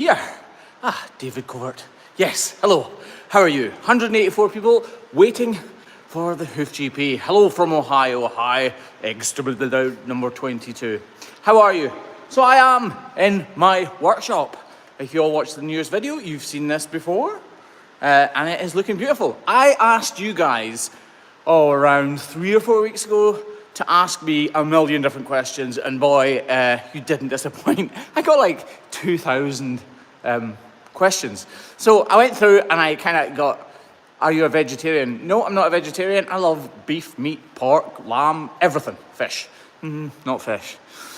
Here. David Covert. Yes, hello. How are you? 184 people waiting for the Hoof GP. Hello from Ohio. Hi, number 22. How are you? So I am in my workshop. If you all watched the newest video, you've seen this before. And it is looking beautiful. I asked you guys, around 3 or 4 weeks ago, to ask me a million different questions, and boy, you didn't disappoint. I got like 2,000 questions. So I went through and I kind of got, are you a vegetarian? No, I'm not a vegetarian. I love beef, meat, pork, lamb, everything. Fish. Not fish.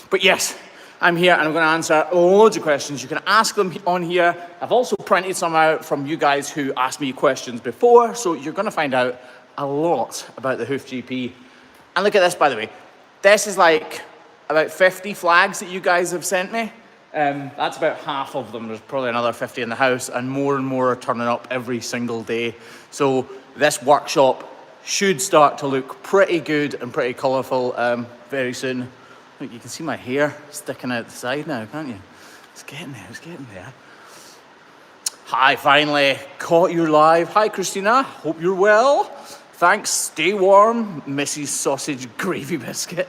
But yes, I'm here and I'm going to answer loads of questions. You can ask them on here. I've also printed some out from you guys who asked me questions before, so you're going to find out a lot about the Hoof GP. And look at this, by the way. This is like about 50 flags that you guys have sent me. That's about half of them. There's probably another 50 in the house, and more are turning up every single day. So this workshop should start to look pretty good and pretty colourful very soon. Look, you can see my hair sticking out the side now, can't you? It's getting there, it's getting there. Hi, finally caught you live. Hi, Christina, hope you're well. Thanks, stay warm, Mrs. Sausage Gravy Biscuit.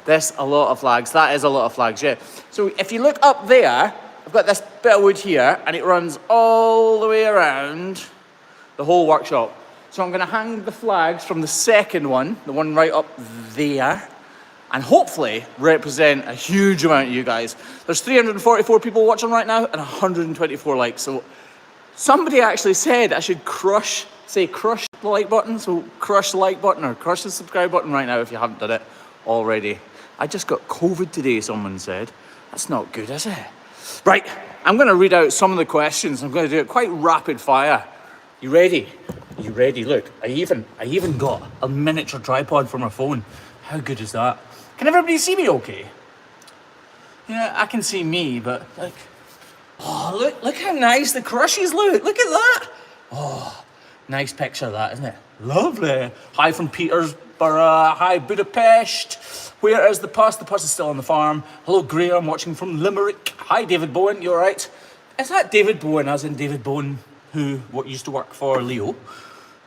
There's a lot of flags. That is a lot of flags, yeah. So if you look up there, I've got this bit of wood here, and it runs all the way around the whole workshop. So I'm gonna hang the flags from the second one, the one right up there, and hopefully represent a huge amount of you guys. There's 344 people watching right now and 124 likes. So somebody actually said I should crush the like button. So crush the like button or crush the subscribe button right now if you haven't done it already. I just got COVID today, someone said. That's not good, is it? Right, I'm gonna read out some of the questions. I'm gonna do it quite rapid fire. You ready? You ready? Look, I even got a miniature tripod for my phone. How good is that? Can everybody see me okay? Yeah, I can see me, but like, oh, look how nice the crushes look. Look at that. Oh, nice picture of that, isn't it? Lovely. Hi from Petersburg. Hi, Budapest. Where is the pus? The pus is still on the farm. Hello, Graham, watching from Limerick. Hi, David Bowen. You all right? Is that David Bowen, as in David Bowen, what used to work for Leo?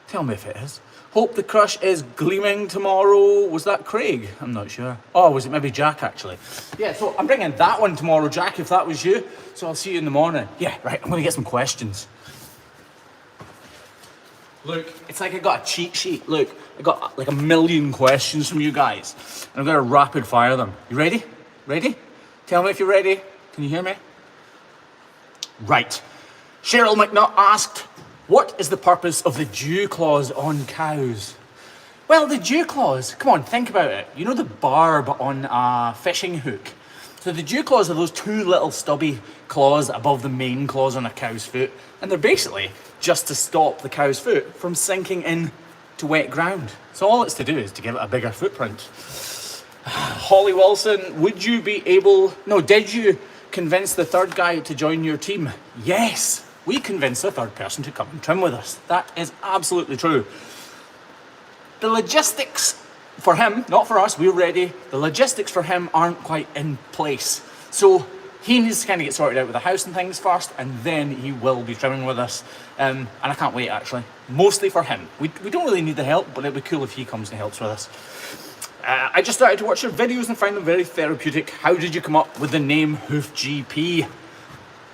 Tell me if it is. Hope the crush is gleaming tomorrow. Was that Craig? I'm not sure. Oh, was it maybe Jack, actually? Yeah, so I'm bringing that one tomorrow, Jack, if that was you. So I'll see you in the morning. Yeah, right, I'm going to get some questions. Look, it's like I got a cheat sheet. Look, I got like a million questions from you guys. And I'm going to rapid fire them. You ready? Ready? Tell me if you're ready. Can you hear me? Right. Cheryl McNutt asked, what is the purpose of the dew claws on cows? Well, the dew claws, come on, think about it. You know the barb on a fishing hook? So the dew claws are those two little stubby claws above the main claws on a cow's foot. And they're basically just to stop the cow's foot from sinking in to wet ground. So all it's to do is to give it a bigger footprint. Holly Wilson, did you convince the third guy to join your team? Yes. We convinced the third person to come and trim with us. That is absolutely true. The logistics for him, not for us, we're ready. The logistics for him aren't quite in place. So he needs to kind of get sorted out with the house and things first, and then he will be trimming with us. And I can't wait, actually. Mostly for him. We don't really need the help, but it'd be cool if he comes and helps with us. I just started to watch your videos and find them very therapeutic. How did you come up with the name Hoof GP?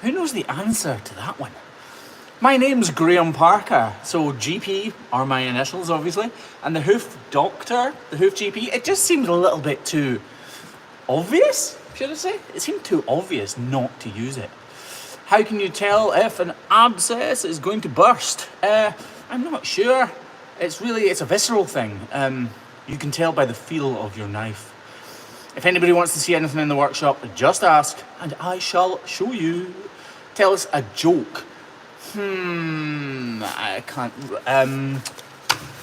Who knows the answer to that one? My name's Graham Parker, so GP are my initials, obviously, and the Hoof Doctor, the Hoof GP, it just seemed a little bit too obvious, should I say? It seemed too obvious not to use it. How can you tell if an abscess is going to burst? I'm not sure. It's a visceral thing. You can tell by the feel of your knife. If anybody wants to see anything in the workshop, just ask, and I shall show you. Tell us a joke. I can't.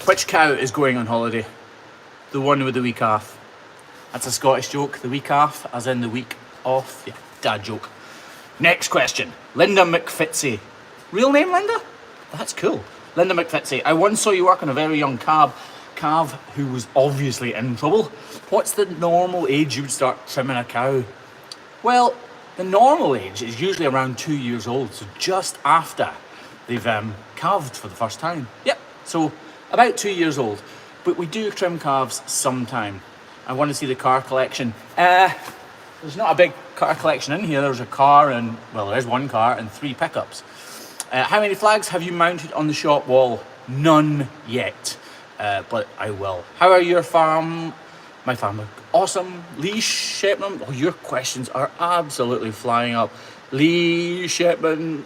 Which cow is going on holiday? The one with the wee calf. That's a Scottish joke. The wee calf, as in the week off. Yeah, dad joke. Next question. Linda McFitzy. Real name, Linda? That's cool. Linda McFitzy. I once saw you work on a very young calf who was obviously in trouble. What's the normal age you would start trimming a cow? Well, The normal age is usually around 2 years old, so just after they've calved for the first time. Yep, so about 2 years old. But we do trim calves sometime. I want to see the car collection. There's not a big car collection in here. There's a car and, well, there is one car and 3 pickups. How many flags have you mounted on the shop wall? None yet, but I will. How are your farm? My farm are awesome. Lee Shepman. Oh, your questions are absolutely flying up. Lee Shepman,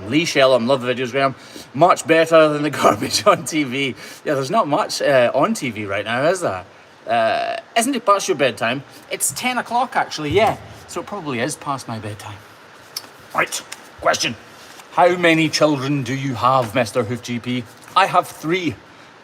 Lee Shellham, love the videos, Graham. Much better than the garbage on TV. Yeah, there's not much on TV right now, is there? Isn't it past your bedtime? It's 10 o'clock actually, yeah. So it probably is past my bedtime. Right, question. How many children do you have, Mr. Hoof GP? I have 3.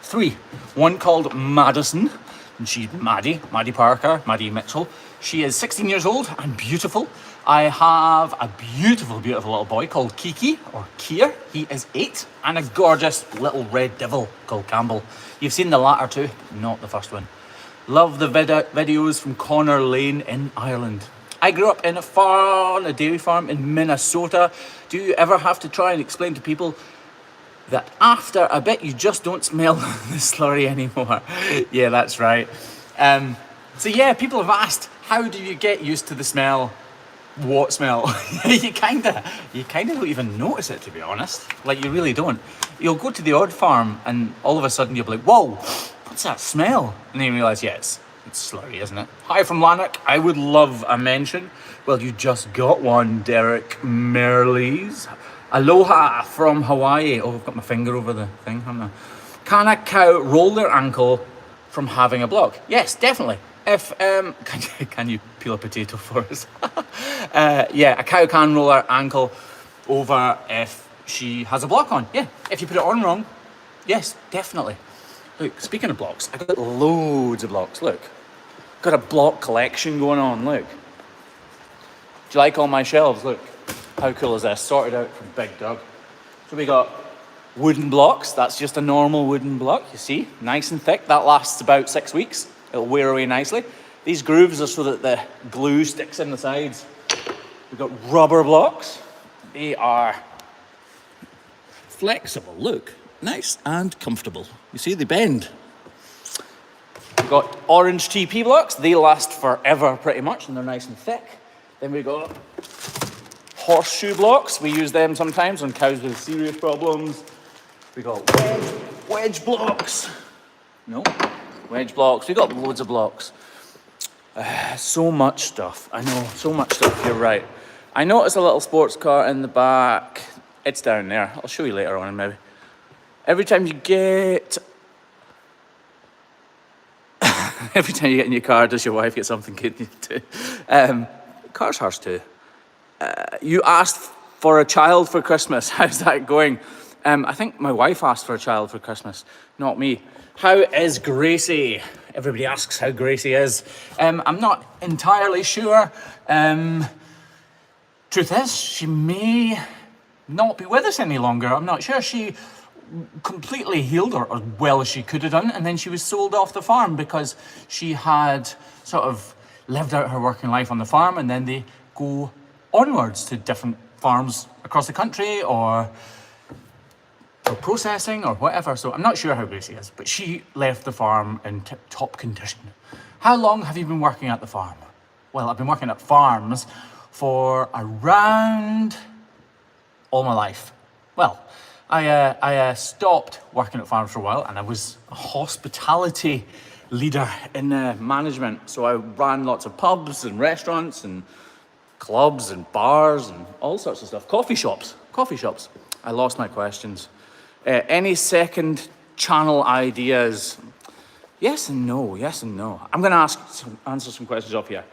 3. One called Madison, and she's Maddie Parker, Maddie Mitchell. She is 16 years old and beautiful. I have a beautiful, beautiful little boy called Kiki, or Kier. He is 8, and a gorgeous little red devil called Campbell. You've seen the latter two, not the first one. Love the videos from Connor Lane in Ireland. I grew up in a dairy farm in Minnesota. Do you ever have to try and explain to people that after a bit you just don't smell the slurry anymore? Yeah, that's right. So yeah, people have asked, how do you get used to the smell? What smell? you kinda don't even notice it, to be honest. Like, you really don't. You'll go to the odd farm and all of a sudden you'll be like, whoa, what's that smell? And then you realise, yeah, it's slurry, isn't it? Hi from Lanark. I would love a mention. Well, you just got one, Derek Merleys. Aloha from Hawaii. Oh, I've got my finger over the thing, haven't I? Can a cow roll their ankle from having a block? Yes, definitely. If can you peel a potato for us? Yeah, a cow can roll her ankle over if she has a block on. Yeah, if you put it on wrong, yes, definitely. Look, speaking of blocks, I've got loads of blocks. Look, got a block collection going on. Look, do you like all my shelves? Look, how cool is this? Sorted out from Big Doug. So we got wooden blocks. That's just a normal wooden block. You see, nice and thick. That lasts about 6 weeks. It'll wear away nicely. These grooves are so that the glue sticks in the sides. We've got rubber blocks. They are flexible, look, nice and comfortable. You see, they bend. We've got orange TP blocks. They last forever pretty much, and they're nice and thick. Then we've got horseshoe blocks. We use them sometimes on cows with serious problems. We've got wedge blocks. No. Wedge blocks, we've got loads of blocks. So much stuff, I know, so much stuff, you're right. I noticed a little sports car in the back. It's down there, I'll show you later on maybe. Every time you get in your car, does your wife get something good too? Car's hers too. You asked for a child for Christmas, how's that going? I think my wife asked for a child for Christmas, not me. How is Gracie? Everybody asks how Gracie is. I'm not entirely sure. Truth is, she may not be with us any longer. I'm not sure. She completely healed her as well as she could have done, and then she was sold off the farm because she had sort of lived out her working life on the farm, and then they go onwards to different farms across the country or processing or whatever. So I'm not sure how Gracie is, but she left the farm in tip-top condition. How long have you been working at the farm? Well, I've been working at farms for around all my life. Well, I stopped working at farms for a while, and I was a hospitality leader in management. So I ran lots of pubs and restaurants and clubs and bars and all sorts of stuff. Coffee shops. I lost my questions. Any second channel ideas? Yes and no. I'm going to answer some questions up here.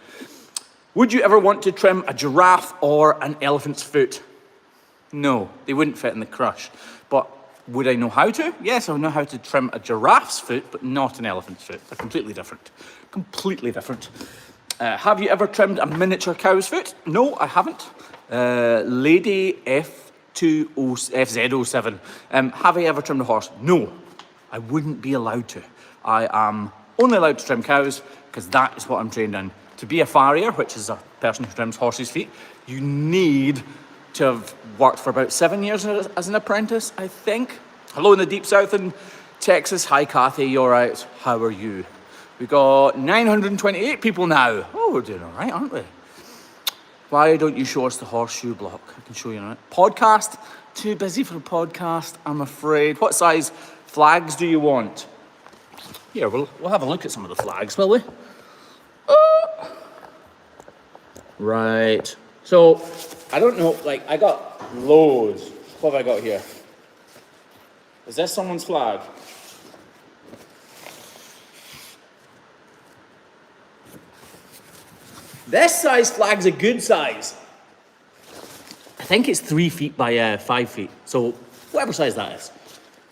Would you ever want to trim a giraffe or an elephant's foot? No, they wouldn't fit in the crush. But would I know how to? Yes, I would know how to trim a giraffe's foot, but not an elephant's foot. They're completely different. Have you ever trimmed a miniature cow's foot? No, I haven't. Lady FZ07. Have I ever trimmed a horse? No, I wouldn't be allowed to. I am only allowed to trim cows because that is what I'm trained in, to be a farrier, which is a person who trims horses' feet, you need to have worked for about 7 years as an apprentice, I think. Hello in the deep south in Texas. Hi, Kathy, you all right? How are you? We got 928 people now. Oh, we're doing all right, aren't we? Why don't you show us the horseshoe block? I can show you now. Podcast? Too busy for a podcast, I'm afraid. What size flags do you want? Here, we'll have a look at some of the flags, will we? Right. So, I don't know, like, I got loads. What have I got here? Is this someone's flag? This size flag's a good size. I think it's 3 feet by 5 feet. So, whatever size that is.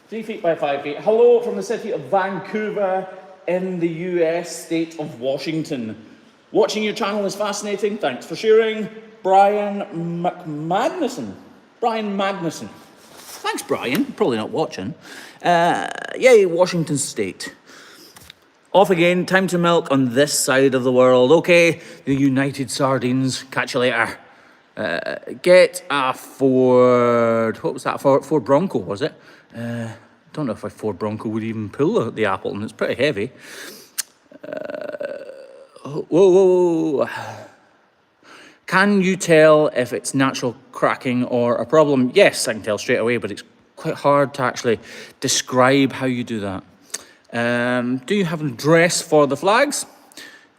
3 feet by 5 feet. Hello from the city of Vancouver in the US state of Washington. Watching your channel is fascinating. Thanks for sharing. Brian Magnuson. Thanks, Brian. Probably not watching. Yay, Washington state. Off again. Time to milk on this side of the world. Okay, the United Sardines. Catch you later. Get a Ford. What was that? Ford Bronco, was it? Don't know if a Ford Bronco would even pull the Appleton. It's pretty heavy. Whoa. Can you tell if it's natural cracking or a problem? Yes, I can tell straight away, but it's quite hard to actually describe how you do that. Do you have an address for the flags?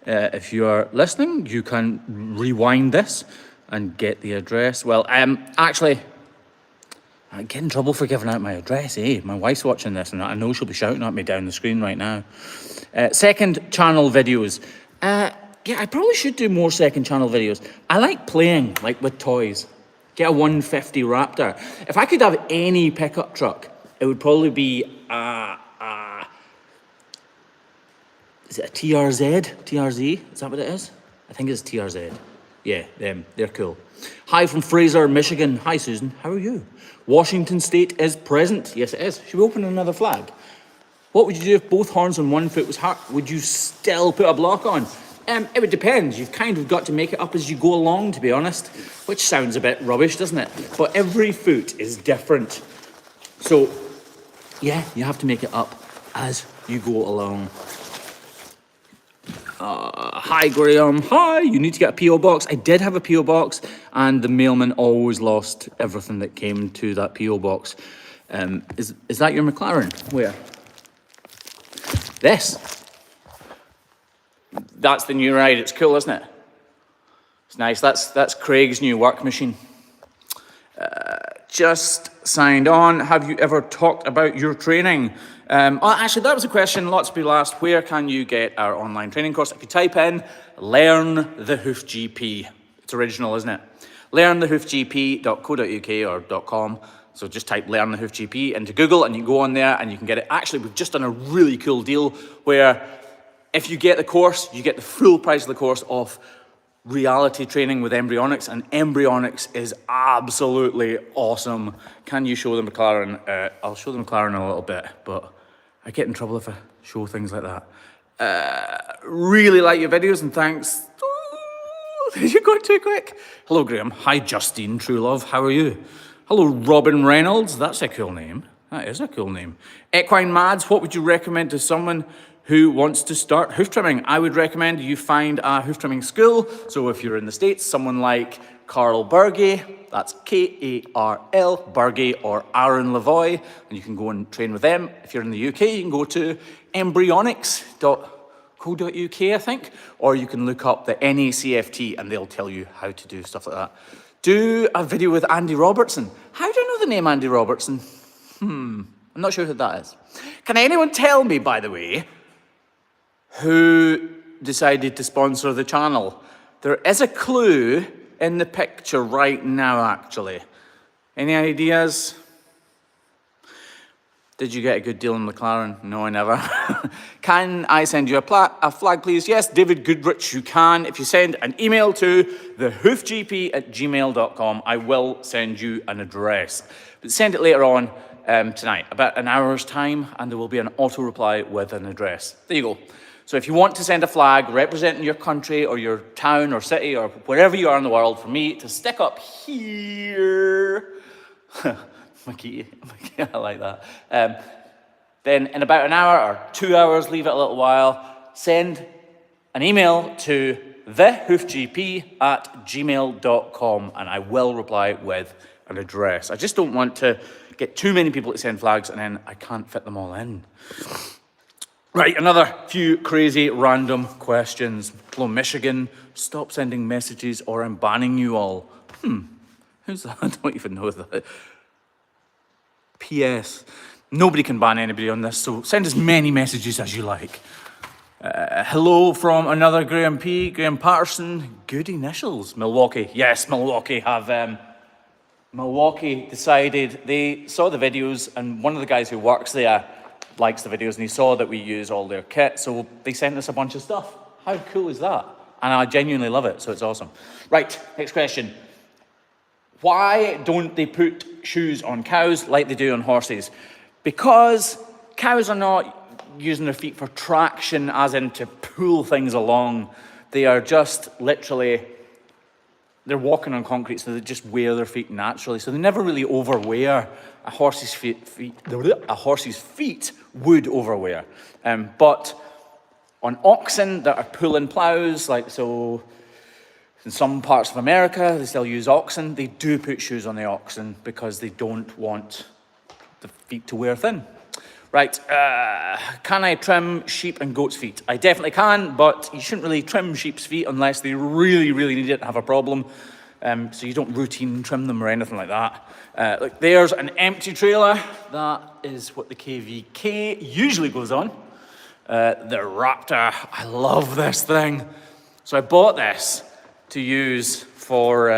If you are listening, you can rewind this and get the address. Well, actually, I get in trouble for giving out my address, eh? My wife's watching this, and I know she'll be shouting at me down the screen right now. Second channel videos. Yeah, I probably should do more second channel videos. I like playing, like with toys. Get a 150 Raptor. If I could have any pickup truck, it would probably be is it a TRZ? TRZ? Is that what it is? I think it's TRZ. Yeah, them. They're cool. Hi from Fraser, Michigan. Hi, Susan. How are you? Washington State is present. Yes, it is. Should we open another flag? What would you do if both horns on one foot was hurt? Would you still put a block on? It would depend. You've kind of got to make it up as you go along, to be honest, which sounds a bit rubbish, doesn't it? But every foot is different. So, yeah, you have to make it up as you go along. Hi, Graham. Hi, you need to get a P.O. box. I did have a P.O. box, and the mailman always lost everything that came to that P.O. box. Is that your Mclaren? Where? This. That's the new ride. It's cool, isn't it? It's nice. That's Craig's new work machine. Just signed on. Have you ever talked about your training? Actually, that was a question lots of people asked. Where can you get our online training course? If you type in Learn the Hoof GP, it's original, isn't it? learnthehoofgp.co.uk or .com. So just type Learn the Hoof GP into Google and you go on there and you can get it. Actually, we've just done a really cool deal where if you get the course, you get the full price of the course off reality training with embryonics, and embryonics is absolutely awesome. Can you show the Mclaren? I'll show the Mclaren in a little bit, but I get in trouble if I show things like that. Really like your videos, and thanks. You're going too quick. Hello, Graham. Hi, Justine Truelove. How are you? Hello, Robin Reynolds. That's a cool name. That is a cool name. Equine Mads, what would you recommend to someone who wants to start hoof trimming? I would recommend you find a hoof trimming school. So if you're in the States, someone like Carl Berge, that's K-A-R-L, Berge, or Aaron Lavoie, and you can go and train with them. If you're in the UK, you can go to embryonics.co.uk, I think, or you can look up the NACFT and they'll tell you how to do stuff like that. Do a video with Andy Robertson. How do you know the name Andy Robertson? I'm not sure who that is. Can anyone tell me, by the way, who decided to sponsor the channel? There is a clue in the picture right now, actually. Any ideas? Did you get a good deal on McLaren? No, I never. Can I send you a flag, please? Yes, David Goodrich, you can. If you send an email to thehoofgp@gmail.com, I will send you an address. But send it later on tonight, about an hour's time, and there will be an auto reply with an address. There you go. So if you want to send a flag representing your country or your town or city or wherever you are in the world, for me to stick up here, Mickey, I like that. Then in about an hour or 2 hours, leave it a little while, send an email to thehoofgp@gmail.com and I will reply with an address. I just don't want to get too many people to send flags and then I can't fit them all in. Right, another few crazy random questions. Hello, Michigan, stop sending messages or I'm banning you all. Who's that? I don't even know that. P.S. Nobody can ban anybody on this, so send as many messages as you like. Hello from another Graham P. Graham Patterson. Good initials. Milwaukee. Yes, Milwaukee have... Milwaukee decided, they saw the videos and one of the guys who works there likes the videos and he saw that we use all their kit, so they sent us a bunch of stuff. How cool is that? And I genuinely love it, so it's awesome. Right, next question. Why don't they put shoes on cows like they do on horses? Because cows are not using their feet for traction, as in to pull things along. They are just literally, they're walking on concrete, so they just wear their feet naturally. So they never really overwear. A horse's feet would overwear. But on oxen that are pulling plows, like so in some parts of America, they still use oxen. They do put shoes on the oxen because they don't want the feet to wear thin. Right, can I trim sheep and goats' feet? I definitely can, but you shouldn't really trim sheep's feet unless they really, really need it and have a problem. So you don't routine trim them or anything like that. Look, there's an empty trailer. That is what the KVK usually goes on. The Raptor, I love this thing. So I bought this to use for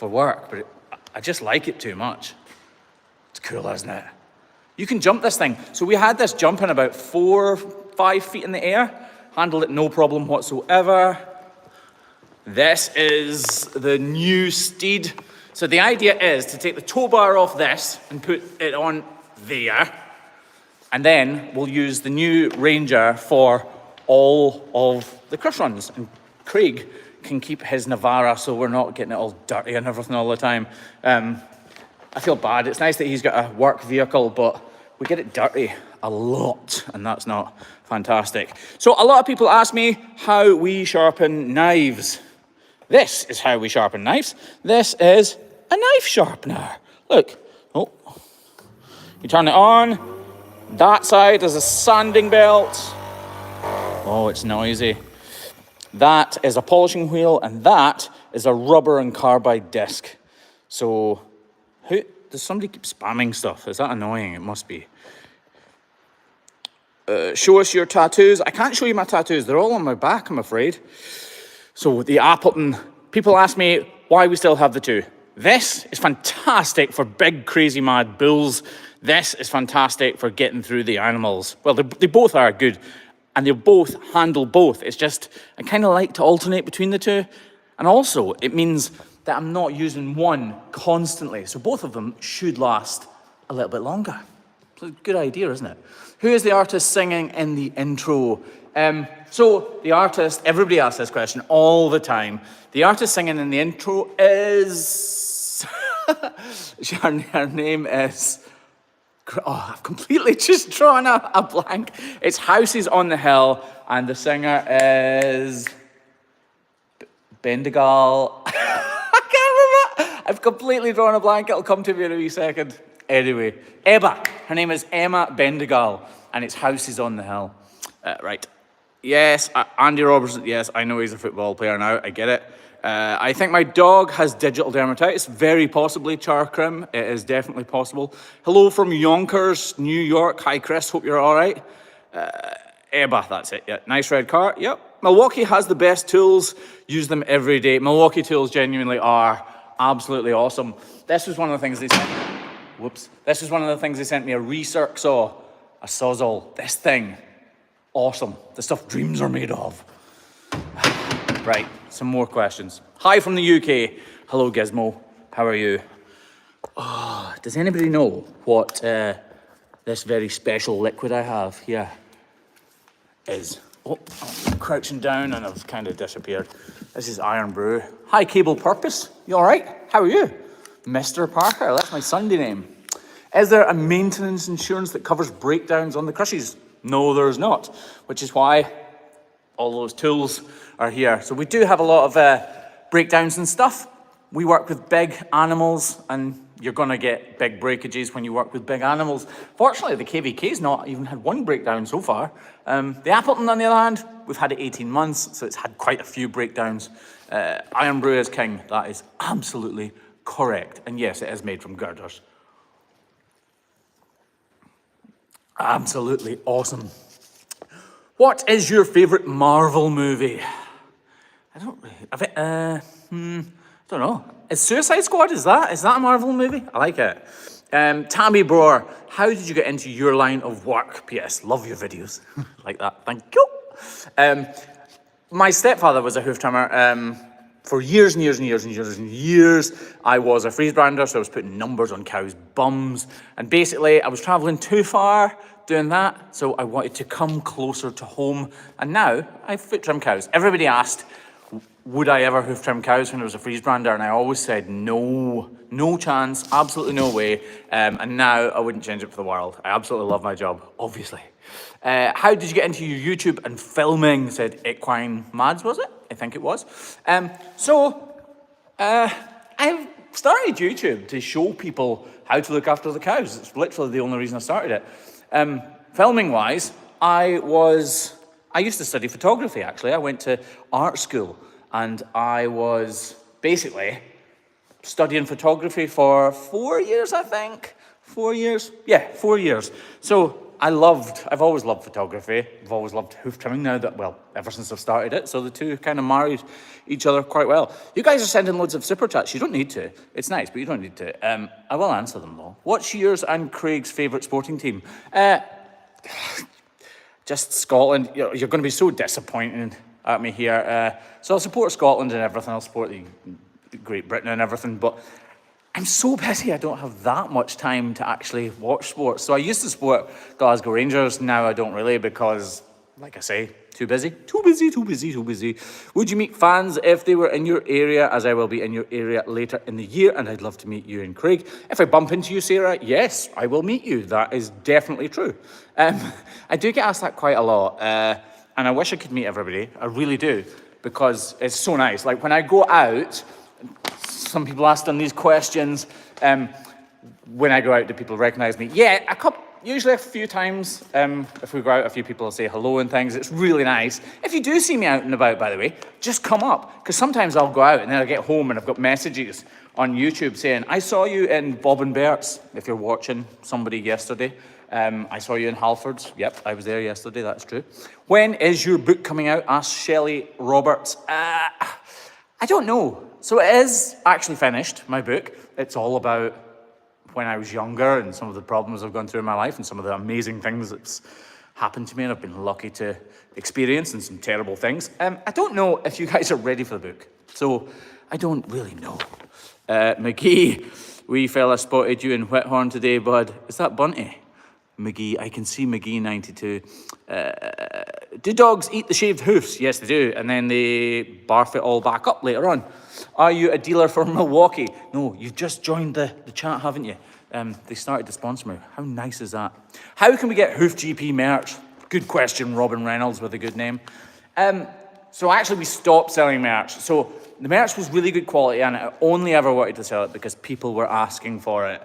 work, but I just like it too much. It's cool, isn't it? You can jump this thing. So we had this jumping about 4 or 5 feet in the air. Handled it no problem whatsoever. This is the new Steed. So the idea is to take the tow bar off this and put it on there. And then we'll use the new Ranger for all of the crush runs. And Craig can keep his Navara so we're not getting it all dirty and everything all the time. I feel bad. It's nice that he's got a work vehicle, but we get it dirty a lot, and that's not fantastic. So a lot of people ask me how we sharpen knives. This is how we sharpen knives. This is a knife sharpener. Look, oh, you turn it on. That side is a sanding belt. Oh, it's noisy. That is a polishing wheel, and that is a rubber and carbide disc. So, does somebody keep spamming stuff? Is that annoying? It must be. Show us your tattoos. I can't show you my tattoos. They're all on my back, I'm afraid. So the Appleton, people ask me why we still have the two. This is fantastic for big, crazy, mad bulls. This is fantastic for getting through the animals. Well, they both are good, and they both handle both. It's just, I kind of like to alternate between the two. And also, it means that I'm not using one constantly. So both of them should last a little bit longer. It's a good idea, isn't it? Who is the artist singing in the intro? So the artist, everybody asks this question all the time. The artist singing in the intro is... her name is... Oh, I've completely just drawn a blank. It's Houses on the Hill, and the singer is... Bendigal. I can't remember. I've completely drawn a blank. It'll come to me in a wee second. Anyway, Ebba. Her name is Emma Bendigal, and it's Houses on the Hill. Right. Yes, Andy Robertson. Yes, I know he's a football player now. I get it. I think my dog has digital dermatitis. Very possibly, Char Krim. It is definitely possible. Hello from Yonkers, New York. Hi, Chris. Hope you're all right. Ebba, that's it. Yeah, nice red car. Yep. Milwaukee has the best tools. Use them every day. Milwaukee tools genuinely are absolutely awesome. This was one of the things they sent me. Whoops. This was one of the things they sent me, a recirc saw, a Sawzall. This thing, awesome. The stuff dreams are made of. Right, some more questions. Hi from the UK. Hello, Gizmo. How are you? Oh, does anybody know what this very special liquid I have here is? Oh, I'm crouching down and I've kind of disappeared. This is Iron Brew. Hi, Cable Purpose. You all right? How are you? Mr. Parker, that's my Sunday name. Is there a maintenance insurance that covers breakdowns on the crushes? No, there's not, which is why all those tools are here. So we do have a lot of breakdowns and stuff. We work with big animals, and you're gonna get big breakages when you work with big animals. Fortunately, the KVK's not even had one breakdown so far. The Appleton, on the other hand, we've had it 18 months, so it's had quite a few breakdowns. Iron Brew is king. That is absolutely correct. And yes, it is made from girders. Absolutely awesome. What is your favorite Marvel movie? I don't know. Is Suicide Squad, is that a Marvel movie? I like it. Tammy Broer, how did you get into your line of work? P.S. Love your videos. Like that, thank you. My stepfather was a hoof trimmer. For years and years and years and years and years, I was a freeze brander, so I was putting numbers on cows' bums. And basically, I was traveling too far doing that, so I wanted to come closer to home. And now, I foot trim cows. Everybody asked, would I ever hoof trim cows when I was a freeze brander? And I always said, no chance, absolutely no way. And now, I wouldn't change it for the world. I absolutely love my job, obviously. How did you get into your YouTube and filming? Said Equine Mads, was it? I think it was. I started YouTube to show people how to look after the cows. It's literally the only reason I started it. Filming wise, I used to study photography actually. I went to art school and I was basically studying photography for 4 years, I think. 4 years? Yeah, 4 years. So I've always loved photography. I've always loved hoof trimming ever since I've started it. So the two kind of married each other quite well. You guys are sending loads of super chats. You don't need to. It's nice, but you don't need to. I will answer them though. What's yours and Craig's favourite sporting team? Just Scotland. You're going to be so disappointed at me here. So I'll support Scotland and everything. I'll support the Great Britain and everything, but I'm so busy I don't have that much time to actually watch sports. So I used to support Glasgow Rangers, now I don't really because, like I say, too busy. Would you meet fans if they were in your area, as I will be in your area later in the year, and I'd love to meet you and Craig. If I bump into you, Sarah, yes, I will meet you. That is definitely true. I do get asked that quite a lot, and I wish I could meet everybody. I really do, because it's so nice. Like when I go out, some people ask them these questions. When I go out, do people recognize me? Yeah, usually a few times. If we go out, a few people will say hello and things. It's really nice. If you do see me out and about, by the way, just come up. Because sometimes I'll go out and then I'll get home and I've got messages on YouTube saying, I saw you in Bob and Bert's, if you're watching somebody yesterday. I saw you in Halfords. Yep, I was there yesterday, that's true. When is your book coming out? Asked Shelley Roberts. I don't know. So it is actually finished, my book. It's all about when I was younger and some of the problems I've gone through in my life and some of the amazing things that's happened to me and I've been lucky to experience and some terrible things. I don't know if you guys are ready for the book. So I don't really know. McGee, wee fella spotted you in Whithorn today, bud. Is that Bunty? McGee, I can see McGee 92. Do dogs eat the shaved hoofs? Yes, they do. And then they barf it all back up later on. Are you a dealer for Milwaukee? No, you've just joined the chat, haven't you? They started to sponsor me. How nice is that? How can we get Hoof GP merch? Good question, Robin Reynolds with a good name. So actually we stopped selling merch. So the merch was really good quality and I only ever wanted to sell it because people were asking for it.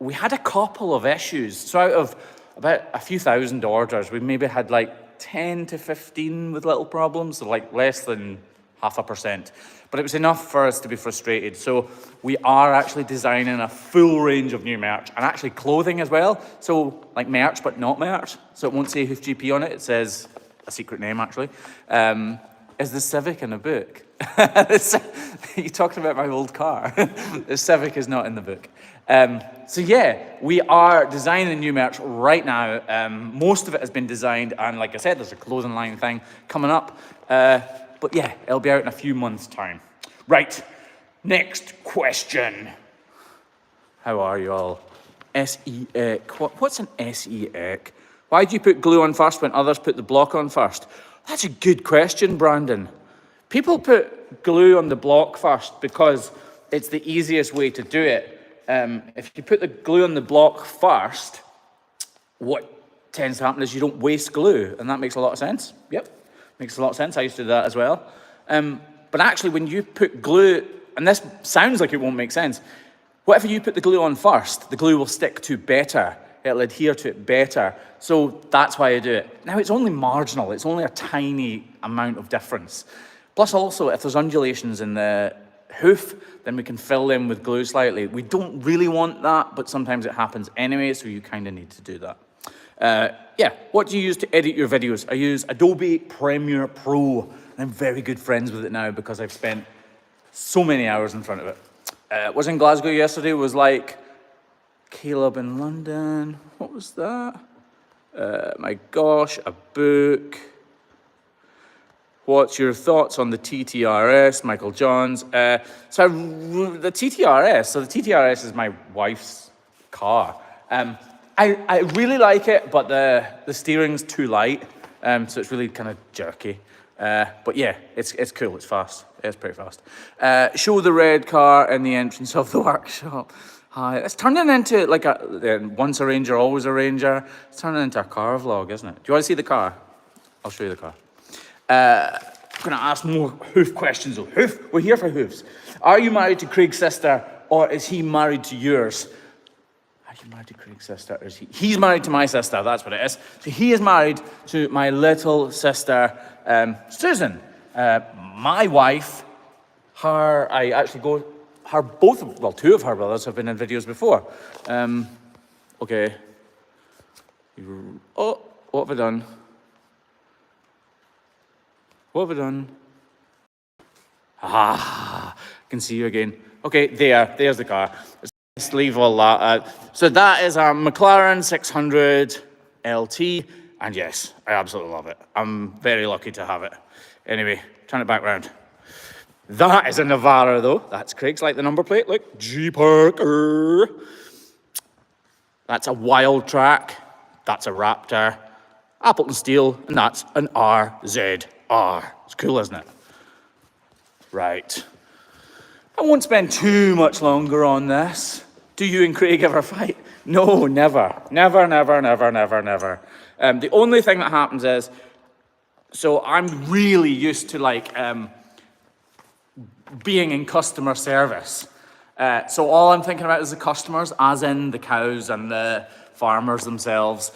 We had a couple of issues. So out of about a few thousand orders, we maybe had like 10 to 15 with little problems, so like less than 0.5%. But it was enough for us to be frustrated. So we are actually designing a full range of new merch and actually clothing as well. So like merch, but not merch. So it won't say Hoof GP on it. It says a secret name actually. Is the Civic in a book? You talking about my old car. The Civic is not in the book. So yeah, we are designing new merch right now. Most of it has been designed, and like I said, there's a clothing line thing coming up. But yeah, it'll be out in a few months' time. Right, next question. How are you all? SEEC. What's an SEEC? Why do you put glue on first when others put the block on first? That's a good question, Brandon. People put glue on the block first because it's the easiest way to do it. If you put the glue on the block first, what tends to happen is you don't waste glue, and that makes a lot of sense. Yep, makes a lot of sense. I used to do that as well. But actually, when you put glue, and this sounds like it won't make sense, whatever you put the glue on first, the glue will stick to better. It'll adhere to it better. So that's why I do it. Now, it's only marginal. It's only a tiny amount of difference. Plus, also, if there's undulations in the hoof, then we can fill them with glue slightly. We don't really want that, but sometimes it happens anyway, so you kind of need to do that. Yeah, what do you use to edit your videos? I use Adobe Premiere Pro, and I'm very good friends with it now because I've spent so many hours in front of it. Was in Glasgow yesterday, was like Caleb in London. What was that? My gosh, a book. What's your thoughts on the TTRS, Michael Johns? The TTRS is my wife's car. I really like it, but the steering's too light, so it's really kind of jerky. But yeah, it's cool, it's fast. It's pretty fast. Show the red car in the entrance of the workshop. Hi, it's turning into like once a Ranger, always a Ranger. It's turning into a car vlog, isn't it? Do you want to see the car? I'll show you the car. I'm going to ask more hoof questions though. Hoof, we're here for hoofs. Are you married to Craig's sister, or is he married to yours? Are you married to Craig's sister, or is he? He's married to my sister, that's what it is. So he is married to my little sister, Susan. My wife, two of her brothers have been in videos before. Okay. Oh, what have I done? What have I done? I can see you again. Okay, there's the car. Let's leave all that. So that is a Mclaren 600 LT, and yes, I absolutely love it. I'm very lucky to have it. Anyway, turn it back round. That is a Navara though. That's Craig's, like the number plate. Look, G Parker. That's a Wild Track. That's a Raptor. Appleton Steel, and that's an RZR. It's cool, isn't it? Right. I won't spend too much longer on this. Do you and Craig ever fight? No, never. Never, never, never, never, never. The only thing that happens is, so I'm really used to like being in customer service. So all I'm thinking about is the customers, as in the cows and the farmers themselves.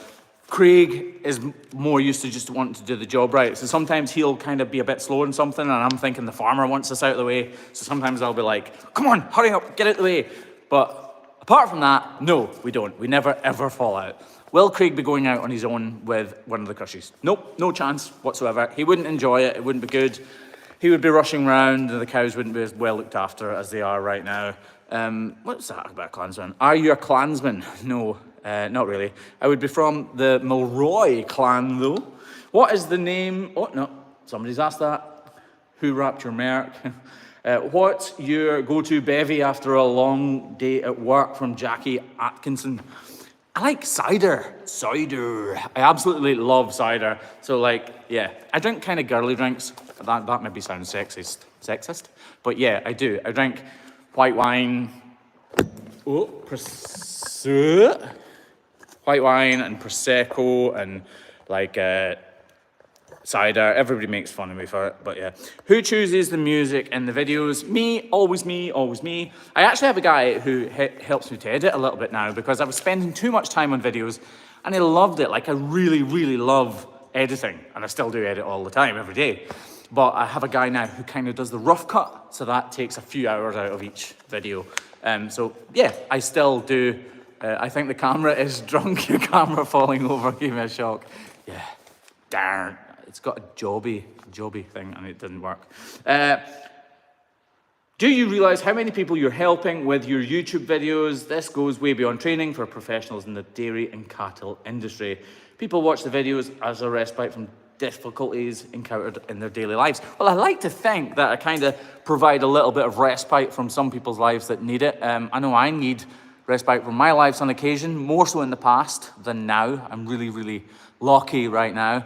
Craig is more used to just wanting to do the job right. So sometimes he'll kind of be a bit slow in something, and I'm thinking the farmer wants us out of the way. So sometimes I'll be like, come on, hurry up, get out of the way. But apart from that, no, we don't. We never, ever fall out. Will Craig be going out on his own with one of the cushies? Nope, no chance whatsoever. He wouldn't enjoy it. It wouldn't be good. He would be rushing around, and the cows wouldn't be as well looked after as they are right now. What's that about a Klansman? Are you a Klansman? No. Not really. I would be from the Milroy clan, though. What is the name? Oh, no. Somebody's asked that. Who wrapped your Merc? What's your go-to bevy after a long day at work, from Jackie Atkinson? I like cider. Cider. I absolutely love cider. So, like, yeah. I drink kind of girly drinks. That maybe sounds sexist. But yeah, I do. I drink white wine. Oh, white wine and Prosecco and like cider. Everybody makes fun of me for it, but yeah. Who chooses the music in the videos? Me, always me, always me. I actually have a guy who helps me to edit a little bit now because I was spending too much time on videos and I loved it. Like I really, really love editing, and I still do edit all the time, every day. But I have a guy now who kind of does the rough cut, so that takes a few hours out of each video. So yeah, I still do. I think the camera is drunk. Your camera falling over gave me a shock. Yeah, darn. It's got a jobby thing and it didn't work. Do you realize how many people you're helping with your YouTube videos? This goes way beyond training for professionals in the dairy and cattle industry. People watch the videos as a respite from difficulties encountered in their daily lives. Well, I like to think that I kind of provide a little bit of respite from some people's lives that need it. I know I need respite from my lives on occasion, more so in the past than now. I'm really, really lucky right now.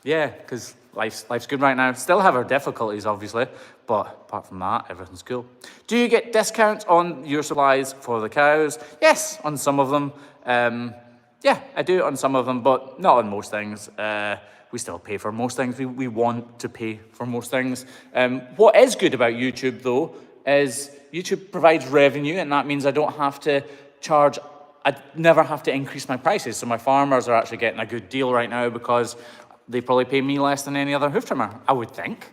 Yeah, because life's good right now. Still have our difficulties, obviously, but apart from that, everything's cool. Do you get discounts on your supplies for the cows? Yes, on some of them. Yeah, I do on some of them, but not on most things. We still pay for most things. We want to pay for most things. What is good about YouTube, though, is YouTube provides revenue, and that means I don't have to charge, I never have to increase my prices. So my farmers are actually getting a good deal right now because they probably pay me less than any other hoof trimmer, I would think.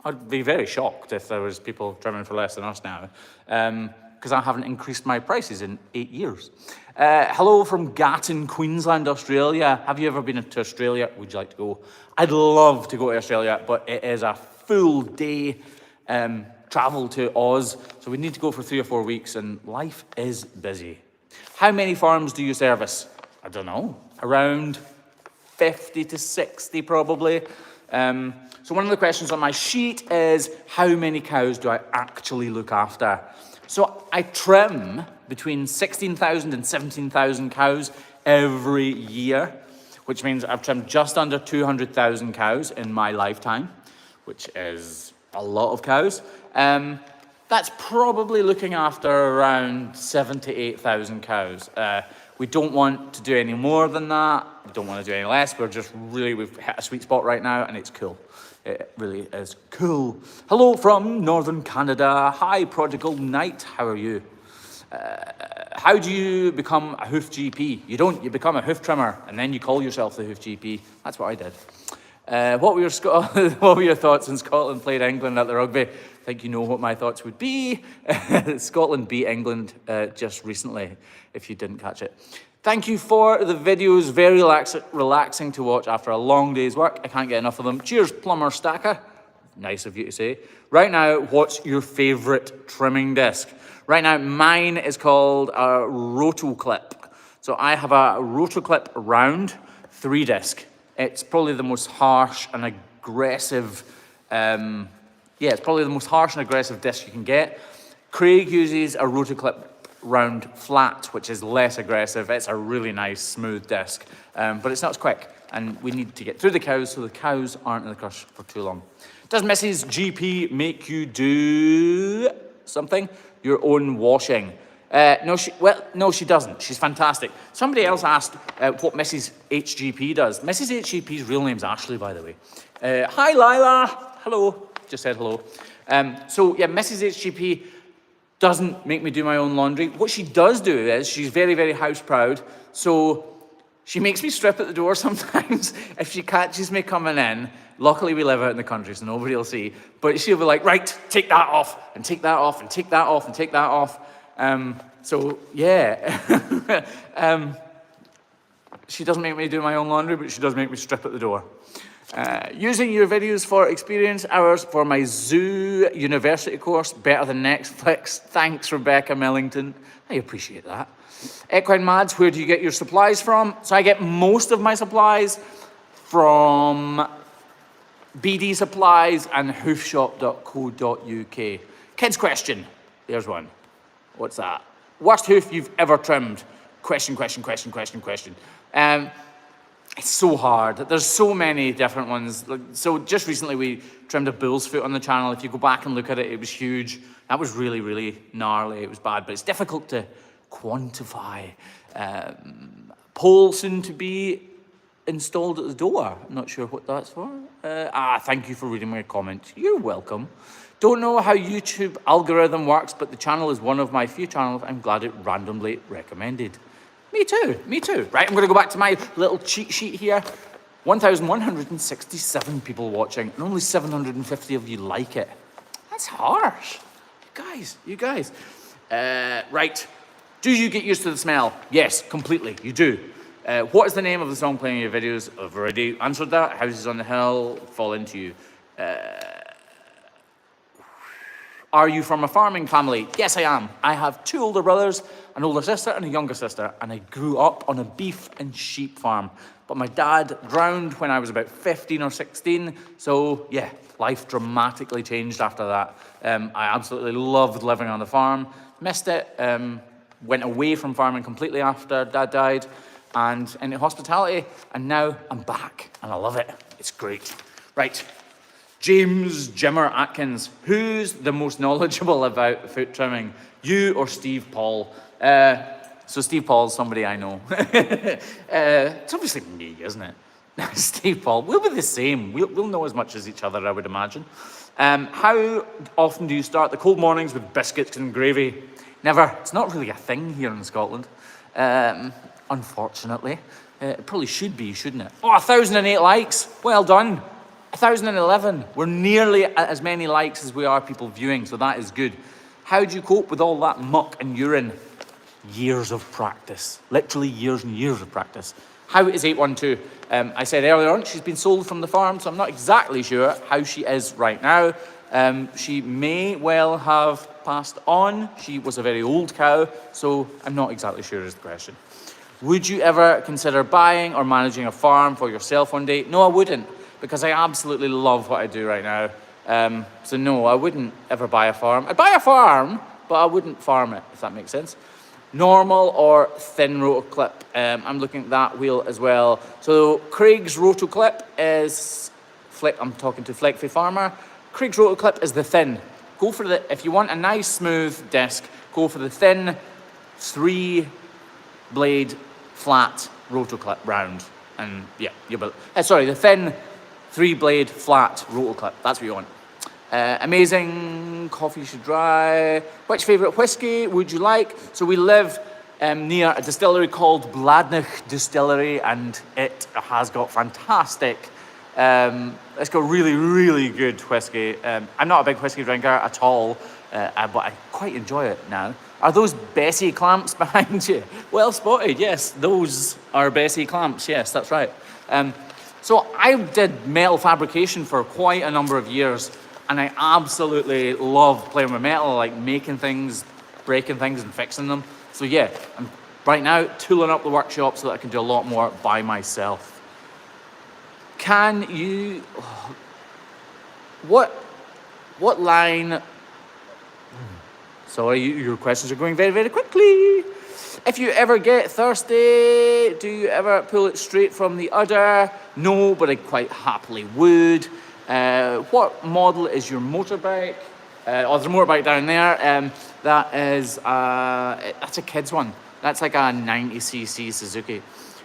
I'd be very shocked if there was people trimming for less than us now, because I haven't increased my prices in 8 years. Hello from Gatton, Queensland, Australia. Have you ever been to Australia? Would you like to go? I'd love to go to Australia, but it is a full day travel to Oz, so we need to go for 3 or 4 weeks, and life is busy. How many farms do you service? I don't know, around 50 to 60 probably. So one of the questions on my sheet is, how many cows do I actually look after? So I trim between 16,000 and 17,000 cows every year, which means I've trimmed just under 200,000 cows in my lifetime, which is a lot of cows. That's probably looking after around 7,000 to 8,000 cows. We don't want to do any more than that. We don't want to do any less. We've hit a sweet spot right now, and it's cool. It really is cool. Hello from Northern Canada. Hi, Prodigal Knight. How are you? How do you become a hoof GP? You don't. You become a hoof trimmer, and then you call yourself the hoof GP. That's what I did. What were your thoughts when Scotland played England at the rugby? I think you know what my thoughts would be. Scotland beat England just recently, if you didn't catch it. Thank you for the videos. Very relaxing to watch after a long day's work. I can't get enough of them. Cheers, Plumber Stacker. Nice of you to say. Right now, what's your favourite trimming disc? Right now, mine is called a Rotoclip. So I have a Rotoclip round 3-disc. It's probably the most harsh and aggressive, it's probably the most harsh and aggressive disc you can get. Craig uses a Rotoclip round flat, which is less aggressive. It's a really nice, smooth disc, but it's not as quick, and we need to get through the cows so the cows aren't in the crush for too long. Does Mrs. GP make you do something? Your own washing? No, she doesn't. She's fantastic. Somebody else asked what Mrs. HGP does. Mrs. HGP's real name's Ashley, by the way. Hi, Lila. Hello. Just said hello. So, yeah, Mrs. HGP doesn't make me do my own laundry. What she does do is she's very, very house proud. So she makes me strip at the door sometimes if she catches me coming in. Luckily, we live out in the country, so nobody will see. But she'll be like, right, take that off, and take that off, and take that off, and take that off. So, yeah. She doesn't make me do my own laundry, but she does make me strip at the door. Using your videos for experience hours for my zoo university course, better than Netflix. Thanks, Rebecca Millington. I appreciate that. Equine Mads, where do you get your supplies from? So I get most of my supplies from BD Supplies and hoofshop.co.uk. Kids question. There's one. What's that? Worst hoof you've ever trimmed? Question. It's so hard. There's so many different ones. So just recently we trimmed a bull's foot on the channel. If you go back and look at it, it was huge. That was really, really gnarly. It was bad, but it's difficult to quantify. Pole soon to be installed at the door. I'm not sure what that's for. Thank you for reading my comment. You're welcome. Don't know how YouTube algorithm works, but the channel is one of my few channels I'm glad it randomly recommended. Me too. Right, I'm going to go back to my little cheat sheet here. 1,167 people watching, and only 750 of you like it. That's harsh. You guys. Right, do you get used to the smell? Yes, completely, you do. What is the name of the song playing in your videos? I've already answered that. Houses on the Hill, Fall Into You. Are you from a farming family? Yes, I am. I have 2 older brothers, an older sister and a younger sister, and I grew up on a beef and sheep farm. But my dad drowned when I was about 15 or 16, so yeah, life dramatically changed after that. I absolutely loved living on the farm, missed it, went away from farming completely after Dad died and into hospitality, and now I'm back and I love it. It's great. Right, James Jimmer Atkins, who's the most knowledgeable about foot trimming, you or Steve Paul? So Steve Paul's somebody I know. It's obviously me, isn't it? Steve Paul, we'll be the same. We'll know as much as each other, I would imagine. How often do you start the cold mornings with biscuits and gravy? Never. It's not really a thing here in Scotland, unfortunately. It probably should be, shouldn't it? Oh, 1,008 likes. Well done. 1,011. We're nearly at as many likes as we are people viewing, so that is good. How do you cope with all that muck and urine? Years of practice. Literally years and years of practice. How is 812? I said earlier on, she's been sold from the farm, so I'm not exactly sure how she is right now. She may well have passed on. She was a very old cow, so I'm not exactly sure is the question. Would you ever consider buying or managing a farm for yourself one day? No, I wouldn't, because I absolutely love what I do right now. So no, I wouldn't ever buy a farm. I'd buy a farm, but I wouldn't farm it, if that makes sense. Normal or thin roto clip? I'm looking at that wheel as well. So Craig's roto clip is, I'm talking to Flexi Farmer. Craig's roto clip is the thin. Go for the, if you want a nice smooth disc, go for the thin 3-blade flat roto clip round. And yeah, the thin 3-blade flat roto clip. That's what you want. Amazing coffee should dry. Which favourite whiskey would you like? So we live near a distillery called Bladnoch Distillery, and it has got fantastic, it's got really, really good whiskey. I'm not a big whiskey drinker at all, but I quite enjoy it now. Are those Bessie clamps behind you? Well spotted, yes, those are Bessie clamps, yes, that's right. So I did metal fabrication for quite a number of years, and I absolutely love playing with metal, like making things, breaking things and fixing them. So yeah, I'm right now tooling up the workshop so that I can do a lot more by myself. Can you, what line, sorry, your questions are going very, very quickly. If you ever get thirsty, do you ever pull it straight from the udder? No, but I quite happily would. What model is your motorbike? There's a motorbike down there. That is, that's a kid's one. That's like a 90cc Suzuki.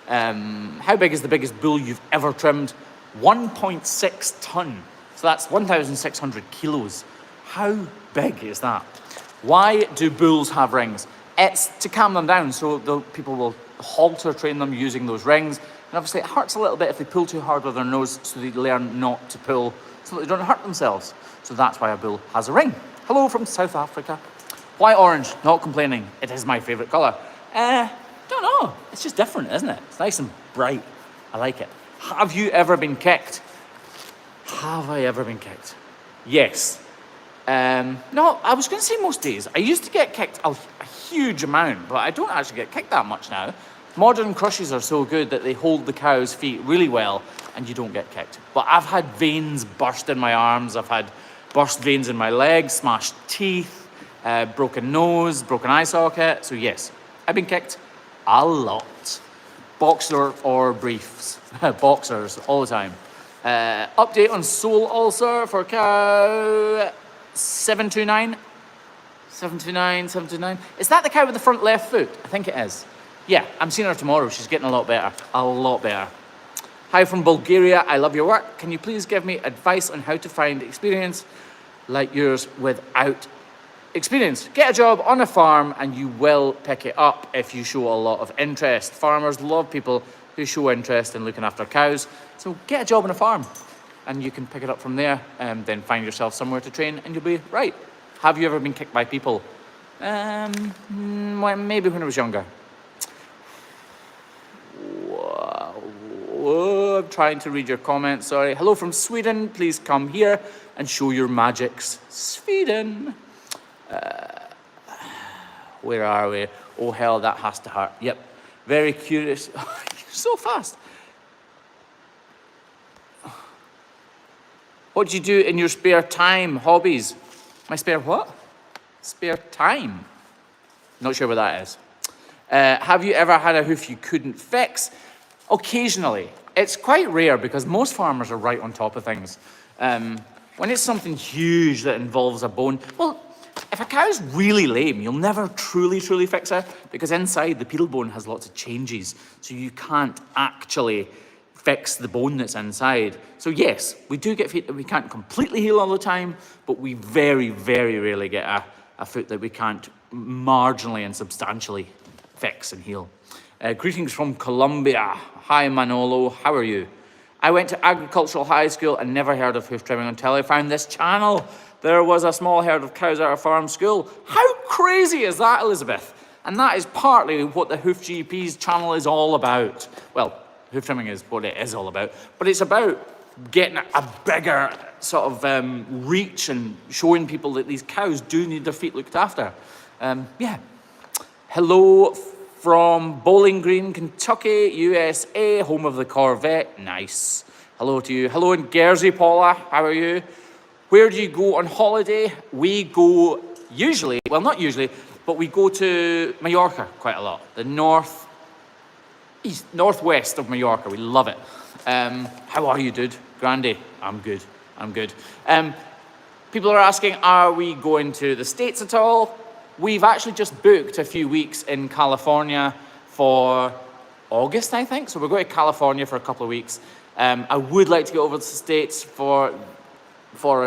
How big is the biggest bull you've ever trimmed? 1.6 ton. So that's 1,600 kilos. How big is that? Why do bulls have rings? It's to calm them down, so people will halter train them using those rings. And obviously it hurts a little bit if they pull too hard with their nose, so they learn not to pull, so that they don't hurt themselves. So that's why a bull has a ring. Hello from South Africa. Why orange? Not complaining. It is my favourite colour. Don't know. It's just different, isn't it? It's nice and bright. I like it. Have you ever been kicked? Have I ever been kicked? Yes. No, I was going to say most days. I used to get kicked a huge amount, but I don't actually get kicked that much now. Modern crushes are so good that they hold the cow's feet really well and you don't get kicked. But I've had veins burst in my arms, I've had burst veins in my legs, smashed teeth, broken nose, broken eye socket. So yes, I've been kicked a lot. Boxer or briefs. Boxers all the time. Update on sole ulcer for cow 729. 729. Is that the cow with the front left foot? I think it is. Yeah, I'm seeing her tomorrow. She's getting a lot better. A lot better. Hi from Bulgaria. I love your work. Can you please give me advice on how to find experience like yours without experience? Get a job on a farm and you will pick it up if you show a lot of interest. Farmers love people who show interest in looking after cows. So get a job on a farm and you can pick it up from there and then find yourself somewhere to train and you'll be right. Have you ever been kicked by people? Well, maybe when I was younger. Whoa, I'm trying to read your comments, sorry. Hello from Sweden, please come here and show your magics. Sweden. Where are we? Oh hell, that has to hurt. Yep, very curious. You're so fast. What do you do in your spare time? Hobbies? My spare what? Spare time. Not sure what that is. Have you ever had a hoof you couldn't fix? Occasionally. It's quite rare because most farmers are right on top of things. When it's something huge that involves a bone, well, if a cow's really lame, you'll never truly fix her because inside the pedal bone has lots of changes, so you can't actually fix the bone that's inside. So yes, we do get feet that we can't completely heal all the time, but we very rarely get a foot that we can't marginally and substantially fix and heal. Greetings from Colombia. Hi Manolo, how are you? I went to agricultural high school and never heard of hoof trimming until I found this channel. There was a small herd of cows at our farm school. How crazy is that, Elizabeth? And that is partly what the Hoof GP's channel is all about. Well, hoof trimming is what it is all about, but it's about getting a bigger sort of reach and showing people that these cows do need their feet looked after. Yeah. Hello from Bowling Green, Kentucky, USA, home of the Corvette. Nice. Hello to you. Hello in Guernsey, Paula. How are you? Where do you go on holiday? We go usually, well not usually, but we go to Mallorca quite a lot. The northwest of Mallorca. We love it. How are you, dude? Grandy? I'm good. People are asking, are we going to the States at all? We've actually just booked a few weeks in California for August, I think. So we're going to California for a couple of weeks. I would like to go over to the States for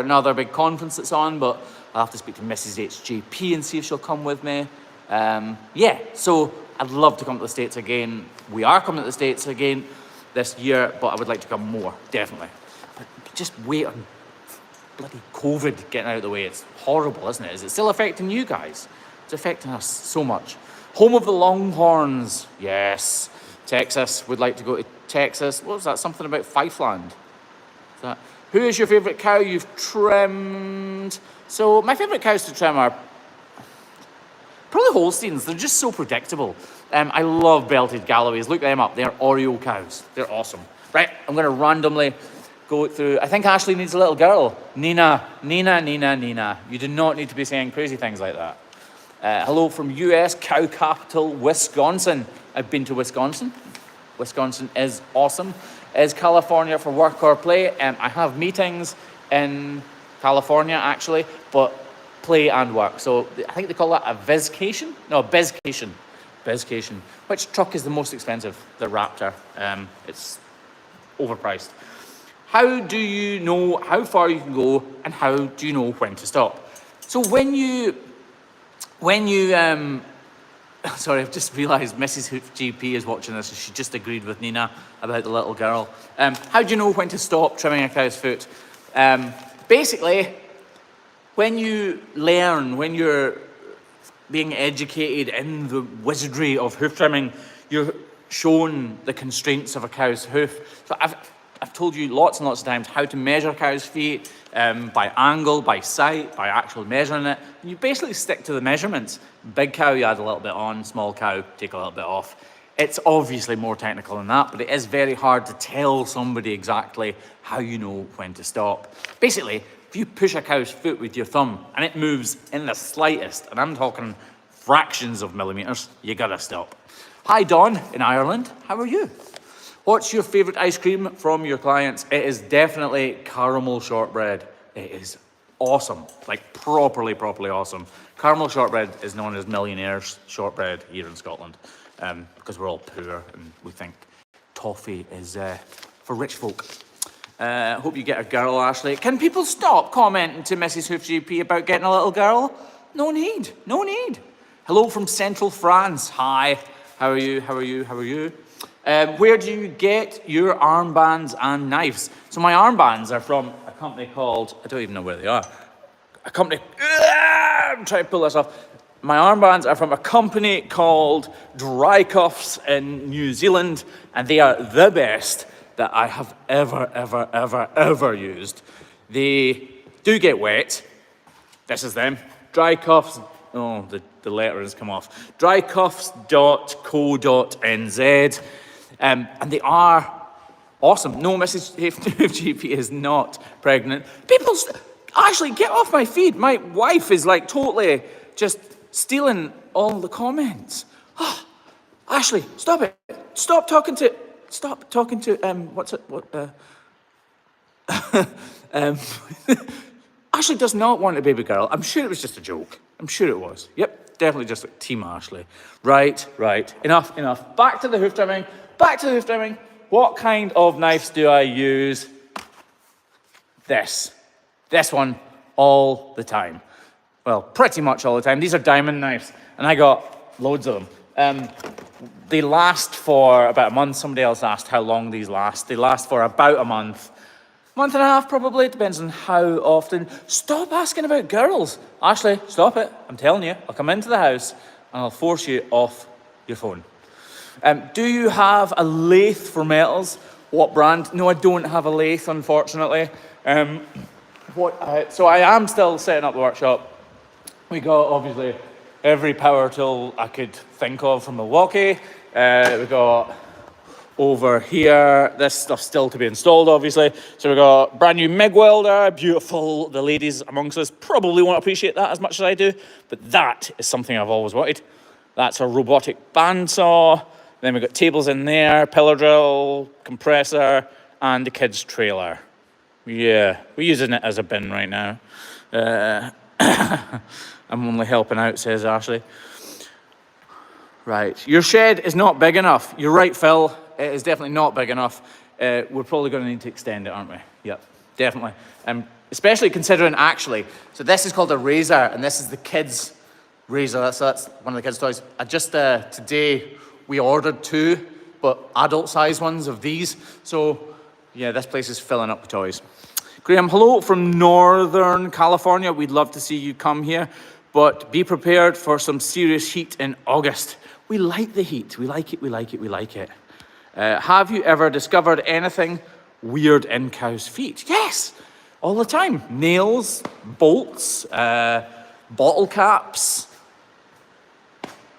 another big conference that's on, but I'll have to speak to Mrs. HGP and see if she'll come with me. Yeah, so I'd love to come to the States again. We are coming to the States again this year, but I would like to come more, definitely. But just wait on bloody COVID getting out of the way. It's horrible, isn't it? Is it still affecting you guys? It's affecting us so much. Home of the Longhorns. Yes. Texas. Would like to go to Texas. What was that? Something about Fifeland. Who is your favourite cow you've trimmed? So my favourite cows to trim are probably Holsteins. They're just so predictable. I love belted Galloways. Look them up. They're Oreo cows. They're awesome. Right, I'm going to randomly go through. I think Ashley needs a little girl. Nina. You do not need to be saying crazy things like that. Hello from US, cow capital, Wisconsin. I've been to Wisconsin. Wisconsin is awesome. Is California for work or play? I have meetings in California, actually, but play and work. So I think they call that a Vizcation? No, Bizcation. Bizcation. Which truck is the most expensive? The Raptor. It's overpriced. How do you know how far you can go and how do you know when to stop? So when you sorry, I've just realised Mrs. Hoof GP is watching this and she just agreed with Nina about the little girl. How do you know when to stop trimming a cow's foot? Basically, when you learn, when you're being educated in the wizardry of hoof trimming, you're shown the constraints of a cow's hoof. So I've told you lots and lots of times how to measure cows' feet, by angle, by sight, by actually measuring it. And you basically stick to the measurements. Big cow, you add a little bit on. Small cow, take a little bit off. It's obviously more technical than that, but it is very hard to tell somebody exactly how you know when to stop. Basically, if you push a cow's foot with your thumb and it moves in the slightest, and I'm talking fractions of millimeters, you gotta stop. Hi, Dawn in Ireland. How are you? What's your favourite ice cream from your clients? It is definitely caramel shortbread. It is awesome, like properly awesome. Caramel shortbread is known as millionaire's shortbread here in Scotland because we're all poor and we think toffee is for rich folk. Hope you get a girl, Ashley. Can people stop commenting to Mrs. Hoof GP about getting a little girl? No need. Hello from central France. Hi, how are you? Where do you get your armbands and knives? So my armbands are from a company called, I don't even know where they are. I'm trying to pull this off. My armbands are from a company called Dry Cuffs in New Zealand, and they are the best that I have ever used. They do get wet. This is them. Dry Cuffs. Oh, the letter has come off. drycuffs.co.nz. And they are awesome. No, Mrs. Hoof GP is not pregnant. People, actually, get off my feed. My wife is like totally just stealing all the comments. Oh, Ashley, stop it. Stop talking to, what's it, Ashley does not want a baby girl. I'm sure it was just a joke. I'm sure it was. Yep, definitely just like Team Ashley. Right. Enough. Back to the hoof trimming. What kind of knives do I use? This one all the time. Well, pretty much all the time. These are diamond knives, and I got loads of them. They last for about a month. Somebody else asked how long these last. They last for about a month. Month and a half, probably. It depends on how often. Stop asking about girls. Ashley, stop it. I'm telling you. I'll come into the house and I'll force you off your phone. Do you have a lathe for metals? What brand? No, I don't have a lathe, unfortunately. So I am still setting up the workshop. We got, obviously, every power tool I could think of from Milwaukee. We got over here, this stuff's still to be installed, obviously. So we got brand new MIG welder, beautiful. The ladies amongst us probably won't appreciate that as much as I do, but that is something I've always wanted. That's a robotic bandsaw. Then we've got tables in there, pillar drill, compressor, and the kids' trailer. Yeah, we're using it as a bin right now. I'm only helping out, says Ashley. Right, your shed is not big enough. You're right, Phil. It is definitely not big enough. We're probably going to need to extend it, aren't we? Yep, definitely. Especially considering, actually, so this is called a razor, and this is the kids' razor. That's one of the kids' toys. I just, today, we ordered 2, but adult-size ones of these. So, yeah, this place is filling up with toys. Graham, hello from Northern California. We'd love to see you come here, but be prepared for some serious heat in August. We like the heat. We like it. Have you ever discovered anything weird in cows' feet? Yes, all the time. Nails, bolts, bottle caps,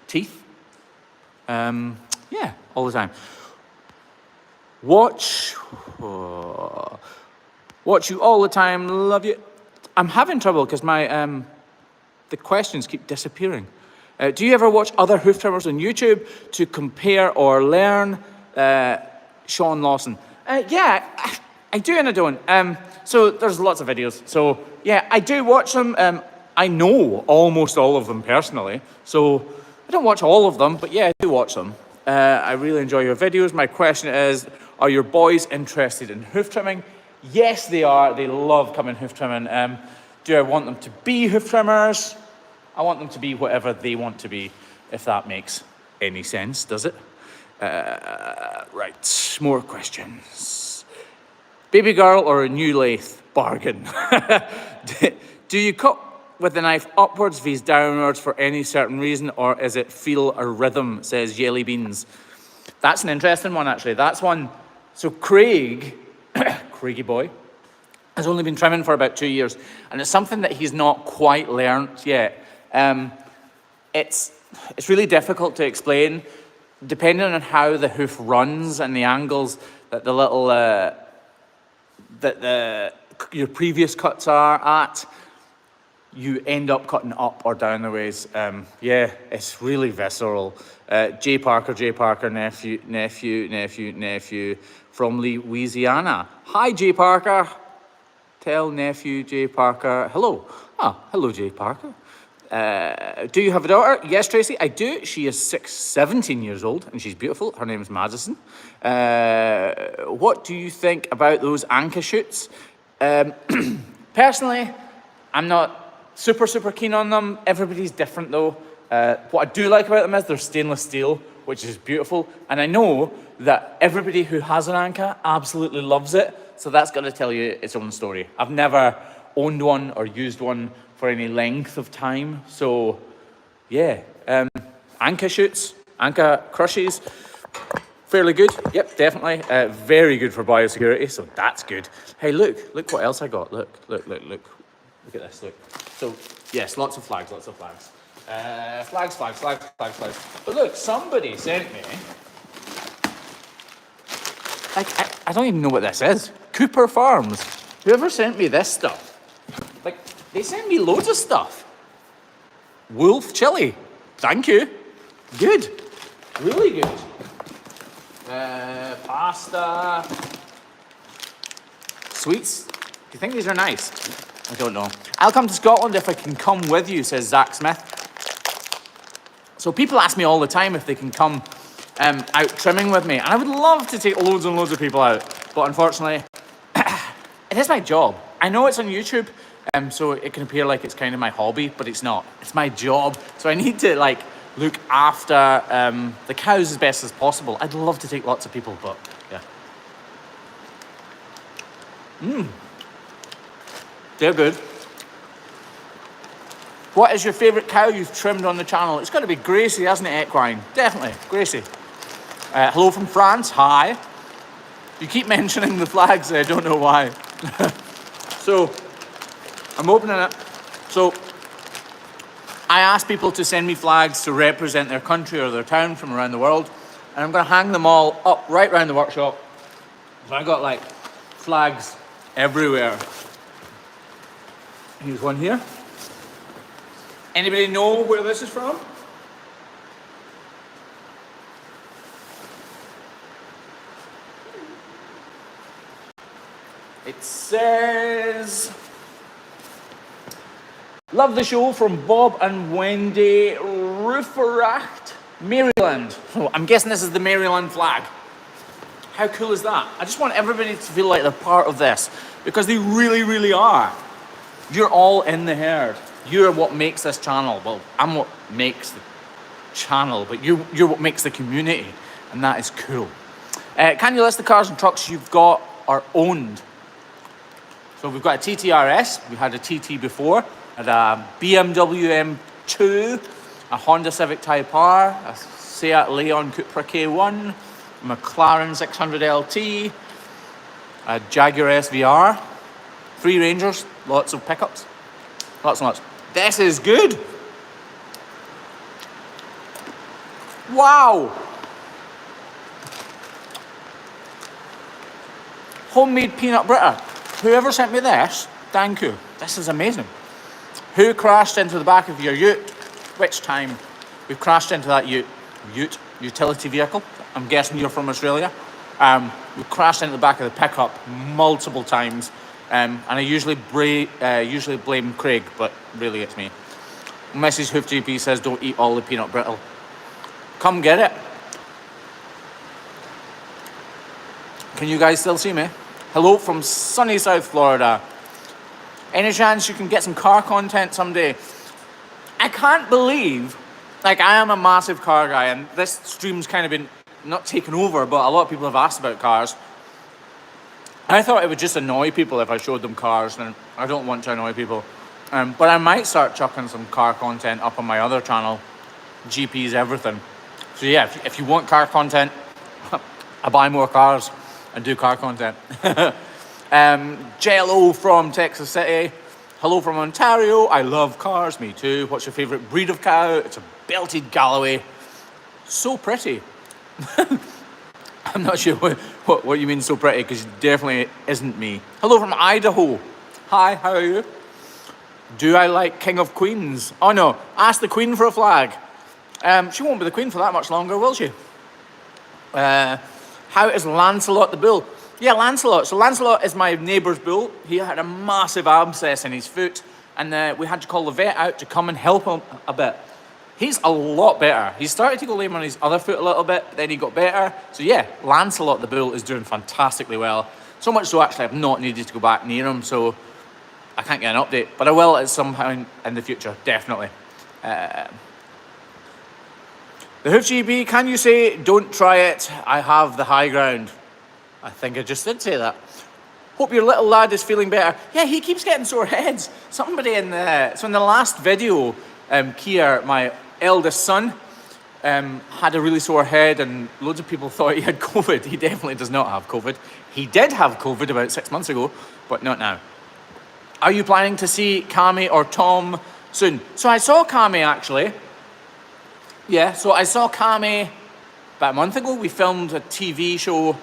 teeth. Yeah, all the time. Watch you all the time, love you. I'm having trouble because my the questions keep disappearing. Do you ever watch other hoof trimmers on YouTube to compare or learn? Sean Lawson. Yeah, I do and I don't. So there's lots of videos. So yeah, I do watch them. I know almost all of them personally. So I don't watch all of them, but yeah, I do watch them. I really enjoy your videos. My question is, are your boys interested in hoof trimming? Yes, they are. They love coming hoof trimming. Do I want them to be hoof trimmers? I want them to be whatever they want to be, if that makes any sense, does it? Right, more questions. Baby girl or a new lathe? Bargain. Do you cut with the knife upwards vs downwards for any certain reason, or is it feel a rhythm, says Jelly Beans? That's an interesting one, actually. That's one. So Craig, Craigie boy, has only been trimming for about 2 years, and it's something that he's not quite learned yet. It's really difficult to explain, depending on how the hoof runs and the angles that the little your previous cuts are at. You end up cutting up or down the ways. Yeah, it's really visceral. J Parker, nephew from Louisiana. Hi, J Parker. Tell nephew J Parker hello. Oh, hello, J Parker. Do you have a daughter? Yes, Tracy, I do. She is 17 years old, and she's beautiful. Her name is Madison. What do you think about those anchor shoots? Personally, I'm not super keen on them. Everybody's different though. What I do like about them is they're stainless steel, which is beautiful. And I know that everybody who has an anchor absolutely loves it. So that's got to tell you its own story. I've never owned one or used one for any length of time. So yeah, anchor shoots, anchor crushes, fairly good. Yep, definitely. Very good for biosecurity, so that's good. Hey, look what else I got. Look at this, look. So, yes, lots of flags. Flags. But look, somebody sent me, like, I don't even know what this is. Cooper Farms. Whoever sent me this stuff, like, they sent me loads of stuff. Wolf chili. Thank you. Good. Really good. Pasta. Sweets. Do you think these are nice? I don't know. I'll come to Scotland if I can come with you, says Zach Smith. So people ask me all the time if they can come out trimming with me. And I would love to take loads and loads of people out. But unfortunately, it is my job. I know it's on YouTube, so it can appear like it's kind of my hobby, but it's not. It's my job. So I need to like look after the cows as best as possible. I'd love to take lots of people, but yeah. They're good. What is your favourite cow you've trimmed on the channel? It's got to be Gracie, hasn't it, Equine? Definitely, Gracie. Hello from France, hi. You keep mentioning the flags, I don't know why. So, I'm opening it. So, I asked people to send me flags to represent their country or their town from around the world. And I'm going to hang them all up right around the workshop. So I got like flags everywhere. Here's one here. Anybody know where this is from? It says, love the show from Bob and Wendy Rufferacht, Maryland. So I'm guessing this is the Maryland flag. How cool is that? I just want everybody to feel like they're part of this because they really, really are. You're all in the herd. You're what makes this channel. Well, I'm what makes the channel, but you're what makes the community, and that is cool. Can you list the cars and trucks you've got or owned? So we've got a TTRS, we had a TT before, had a BMW M2, a Honda Civic Type R, a Seat Leon Cupra K1, a Mclaren 600 LT, a Jaguar SVR, 3 Rangers, lots of pickups, lots and lots. This is good. Wow. Homemade peanut butter. Whoever sent me this, thank you. This is amazing. Who crashed into the back of your ute? Which time? We've crashed into that utility vehicle. I'm guessing you're from Australia. We've crashed into the back of the pickup multiple times. And I usually blame Craig, but really it's me. Mrs. Hoof GP says don't eat all the peanut brittle. Come get it. Can you guys still see me? Hello from sunny South Florida. Any chance you can get some car content someday? I can't believe, like I am a massive car guy and this stream's kind of been not taken over, but a lot of people have asked about cars. I thought it would just annoy people if I showed them cars, and I don't want to annoy people. But I might start chucking some car content up on my other channel, GP's Everything. So yeah, if you want car content, I buy more cars and do car content. JLO from Texas City. Hello from Ontario. I love cars, me too. What's your favourite breed of cow? It's a belted Galloway. So pretty. I'm not sure what you mean so pretty, because it definitely isn't me. Hello from Idaho. Hi, how are you? Do I like King of Queens? Oh no, ask the Queen for a flag. She won't be the Queen for that much longer, will she? How is Lancelot the bull? Yeah, Lancelot. So Lancelot is my neighbour's bull. He had a massive abscess in his foot, and we had to call the vet out to come and help him a bit. He's a lot better. He started to go lame on his other foot a little bit, but then he got better. So yeah, Lancelot the bull is doing fantastically well. So much so actually I've not needed to go back near him, so I can't get an update, but I will at some point in the future, definitely. The Hoof GP, can you say, don't try it, I have the high ground? I think I just did say that. Hope your little lad is feeling better. Yeah, he keeps getting sore heads. Somebody in the last video, Kier, my eldest son, had a really sore head and loads of people thought he had COVID. He definitely does not have COVID. He did have COVID about 6 months ago, but not now. Are you planning to see Cami or Tom soon? So I saw Cami actually. Yeah, so I saw Cami about a month ago. We filmed a TV show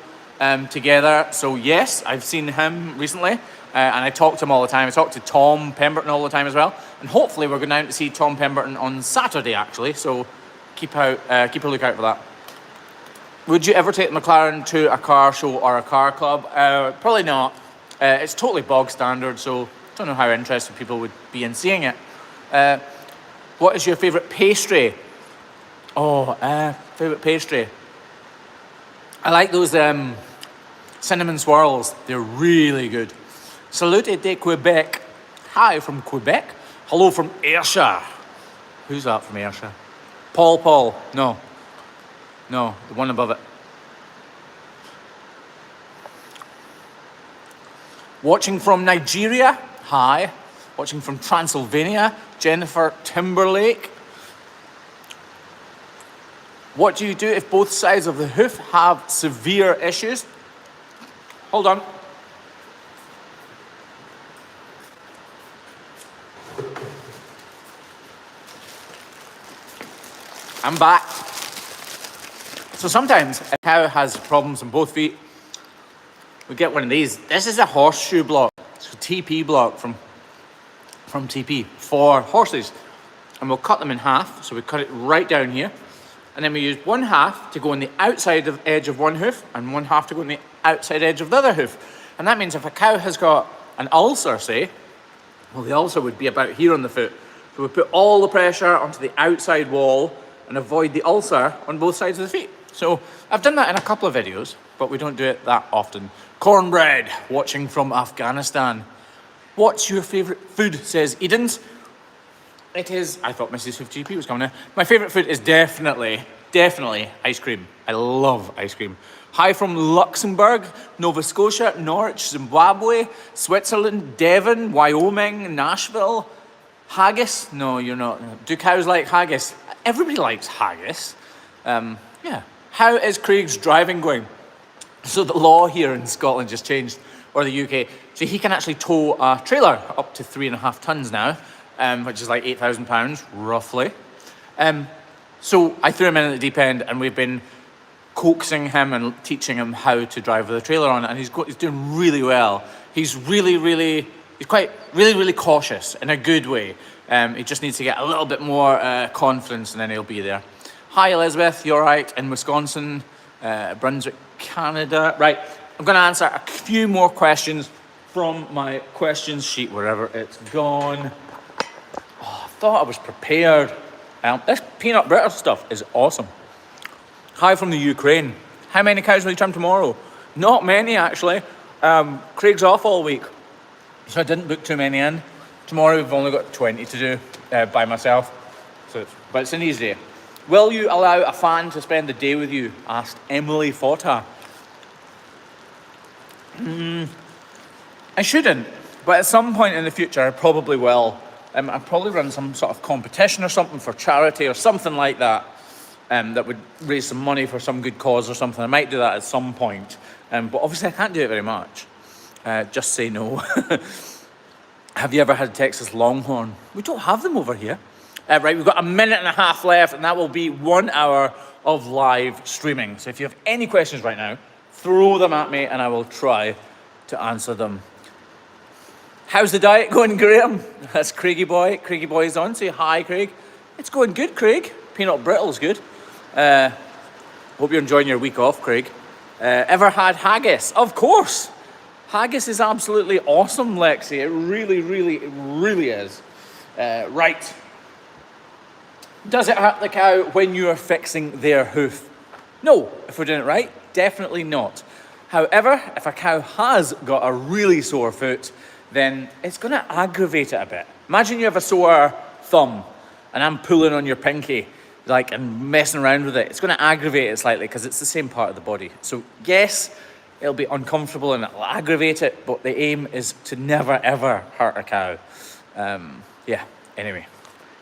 together. So yes, I've seen him recently. and I talk to him all the time. I talk to Tom Pemberton all the time as well. And hopefully we're going down to see Tom Pemberton on Saturday, actually. So keep a lookout for that. Would you ever take Mclaren to a car show or a car club? Probably not. It's totally bog standard, so I don't know how interested people would be in seeing it. What is your favourite pastry? Favourite pastry. I like those cinnamon swirls. They're really good. Salute de Quebec. Hi from Quebec. Hello from Ayrshire. Who's that from Ayrshire? Paul. No, the one above it. Watching from Nigeria. Hi. Watching from Transylvania. Jennifer Timberlake. What do you do if both sides of the hoof have severe issues? Hold on. I'm back. So sometimes a cow has problems on both feet. We get one of these. This is a horseshoe block. It's a TP block from TP for horses. And we'll cut them in half. So we cut it right down here. And then we use one half to go on the outside of edge of one hoof and one half to go on the outside edge of the other hoof. And that means if a cow has got an ulcer, say, well, the ulcer would be about here on the foot. So we put all the pressure onto the outside wall and avoid the ulcer on both sides of the feet. So I've done that in a couple of videos, but we don't do it that often. Cornbread, watching from Afghanistan. What's your favourite food, says Edens. It is, I thought Mrs. Hoof GP was coming in. My favourite food is definitely ice cream. I love ice cream. Hi from Luxembourg, Nova Scotia, Norwich, Zimbabwe, Switzerland, Devon, Wyoming, Nashville. Haggis? No, you're not. Do cows like haggis? Everybody likes haggis. Yeah. How is Craig's driving going? So the law here in Scotland just changed, or the UK. So he can actually tow a trailer up to 3.5 tons now. Which is like £8,000 roughly. So I threw him in at the deep end, and we've been coaxing him and teaching him how to drive with a trailer on it, and he's doing really well. He's really cautious in a good way. He just needs to get a little bit more confidence, and then he'll be there. Hi Elizabeth, you all right? In Wisconsin, Brunswick, Canada. Right, I'm going to answer a few more questions from my questions sheet, wherever it's gone. Thought I was prepared. This peanut butter stuff is awesome. Hi from the Ukraine. How many cows will you trim tomorrow? Not many, actually. Craig's off all week, so I didn't book too many in. Tomorrow we've only got 20 to do by myself, but it's an easy day. Will you allow a fan to spend the day with you? Asked Emily Fota. I shouldn't, but at some point in the future I probably will. I'll probably run some sort of competition or something for charity or something like that, that would raise some money for some good cause or something. I might do that at some point, but obviously I can't do it very much. Just say no. Have you ever had a Texas Longhorn? We don't have them over here. Right, we've got 1.5 minutes left, and that will be 1 hour of live streaming. So if you have any questions right now, throw them at me and I will try to answer them. How's the diet going, Graham? That's Craigie Boy. Craigie Boy's on. Say hi, Craig. It's going good, Craig. Peanut brittle's good. Hope you're enjoying your week off, Craig. Ever had haggis? Of course. Haggis is absolutely awesome, Lexi. It really is. Right. Does it hurt the cow when you are fixing their hoof? No. If we're doing it right, definitely not. However, if a cow has got a really sore foot, then it's going to aggravate it a bit. Imagine you have a sore thumb and I'm pulling on your pinky and messing around with it. It's going to aggravate it slightly because it's the same part of the body. So yes, it'll be uncomfortable and it'll aggravate it, but the aim is to never ever hurt a cow. Yeah, anyway.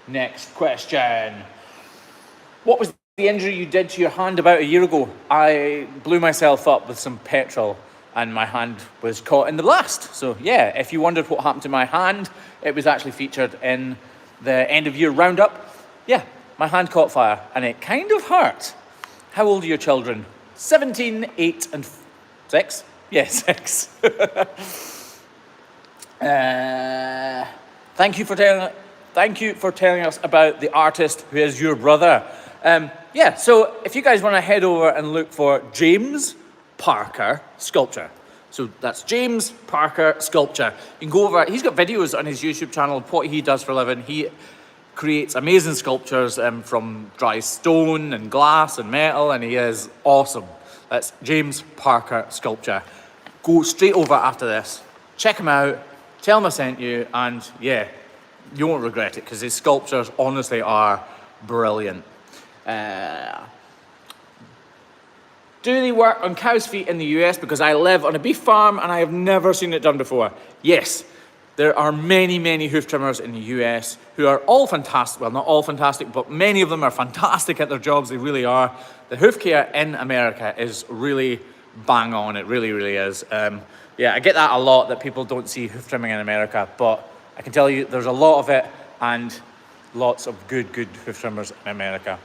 Next question. What was the injury you did to your hand about a year ago? I blew myself up with some petrol and my hand was caught in the blast. So yeah, if you wondered what happened to my hand, it was actually featured in the end of year roundup. Yeah, my hand caught fire and it kind of hurt. How old are your children? 17, 8 and 6? Yeah, 6. Thank you for telling us about the artist who is your brother. Yeah, so if you guys want to head over and look for James Parker Sculpture. So that's James Parker Sculpture. You can go over, he's got videos on his YouTube channel of what he does for a living. He creates amazing sculptures from dry stone and glass and metal, and he is awesome. That's James Parker Sculpture. Go straight over after this, check him out, tell him I sent you, and yeah, you won't regret it because his sculptures honestly are brilliant. Do they work on cow's feet in the US? Because I live on a beef farm and I have never seen it done before. Yes, there are many, many hoof trimmers in the US who are all fantastic. Well, not all fantastic, but many of them are fantastic at their jobs. They really are. The hoof care in America is really bang on. It really, really is. Yeah, I get that a lot, that people don't see hoof trimming in America, but I can tell you there's a lot of it and lots of good hoof trimmers in America.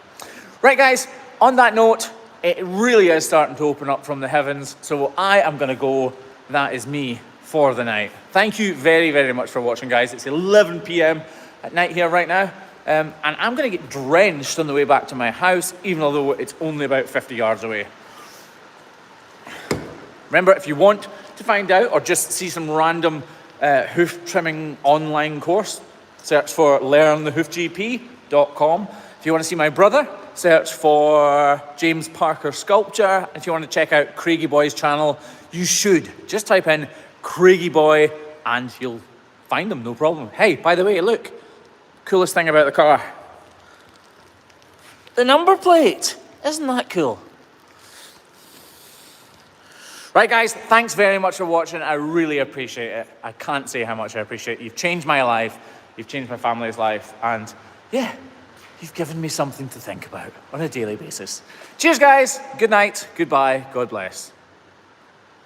Right, guys, on that note, it really is starting to open up from the heavens, so I am going to go. That is me for the night. Thank you very, very much for watching, guys. It's 11 p.m. at night here right now, and I'm going to get drenched on the way back to my house, even though it's only about 50 yards away. Remember, if you want to find out or just see some random hoof trimming online course, search for learnthehoofgp.com. If you want to see my brother, search for James Parker Sculpture. If you want to check out Craigie Boy's channel, you should. Just type in Craigie Boy and you'll find him, no problem. Hey, by the way, look, coolest thing about the car. The number plate. Isn't that cool? Right, guys, thanks very much for watching. I really appreciate it. I can't say how much I appreciate it. You've changed my life. You've changed my family's life. And yeah, you've given me something to think about on a daily basis. Cheers, guys. Good night. Goodbye. God bless.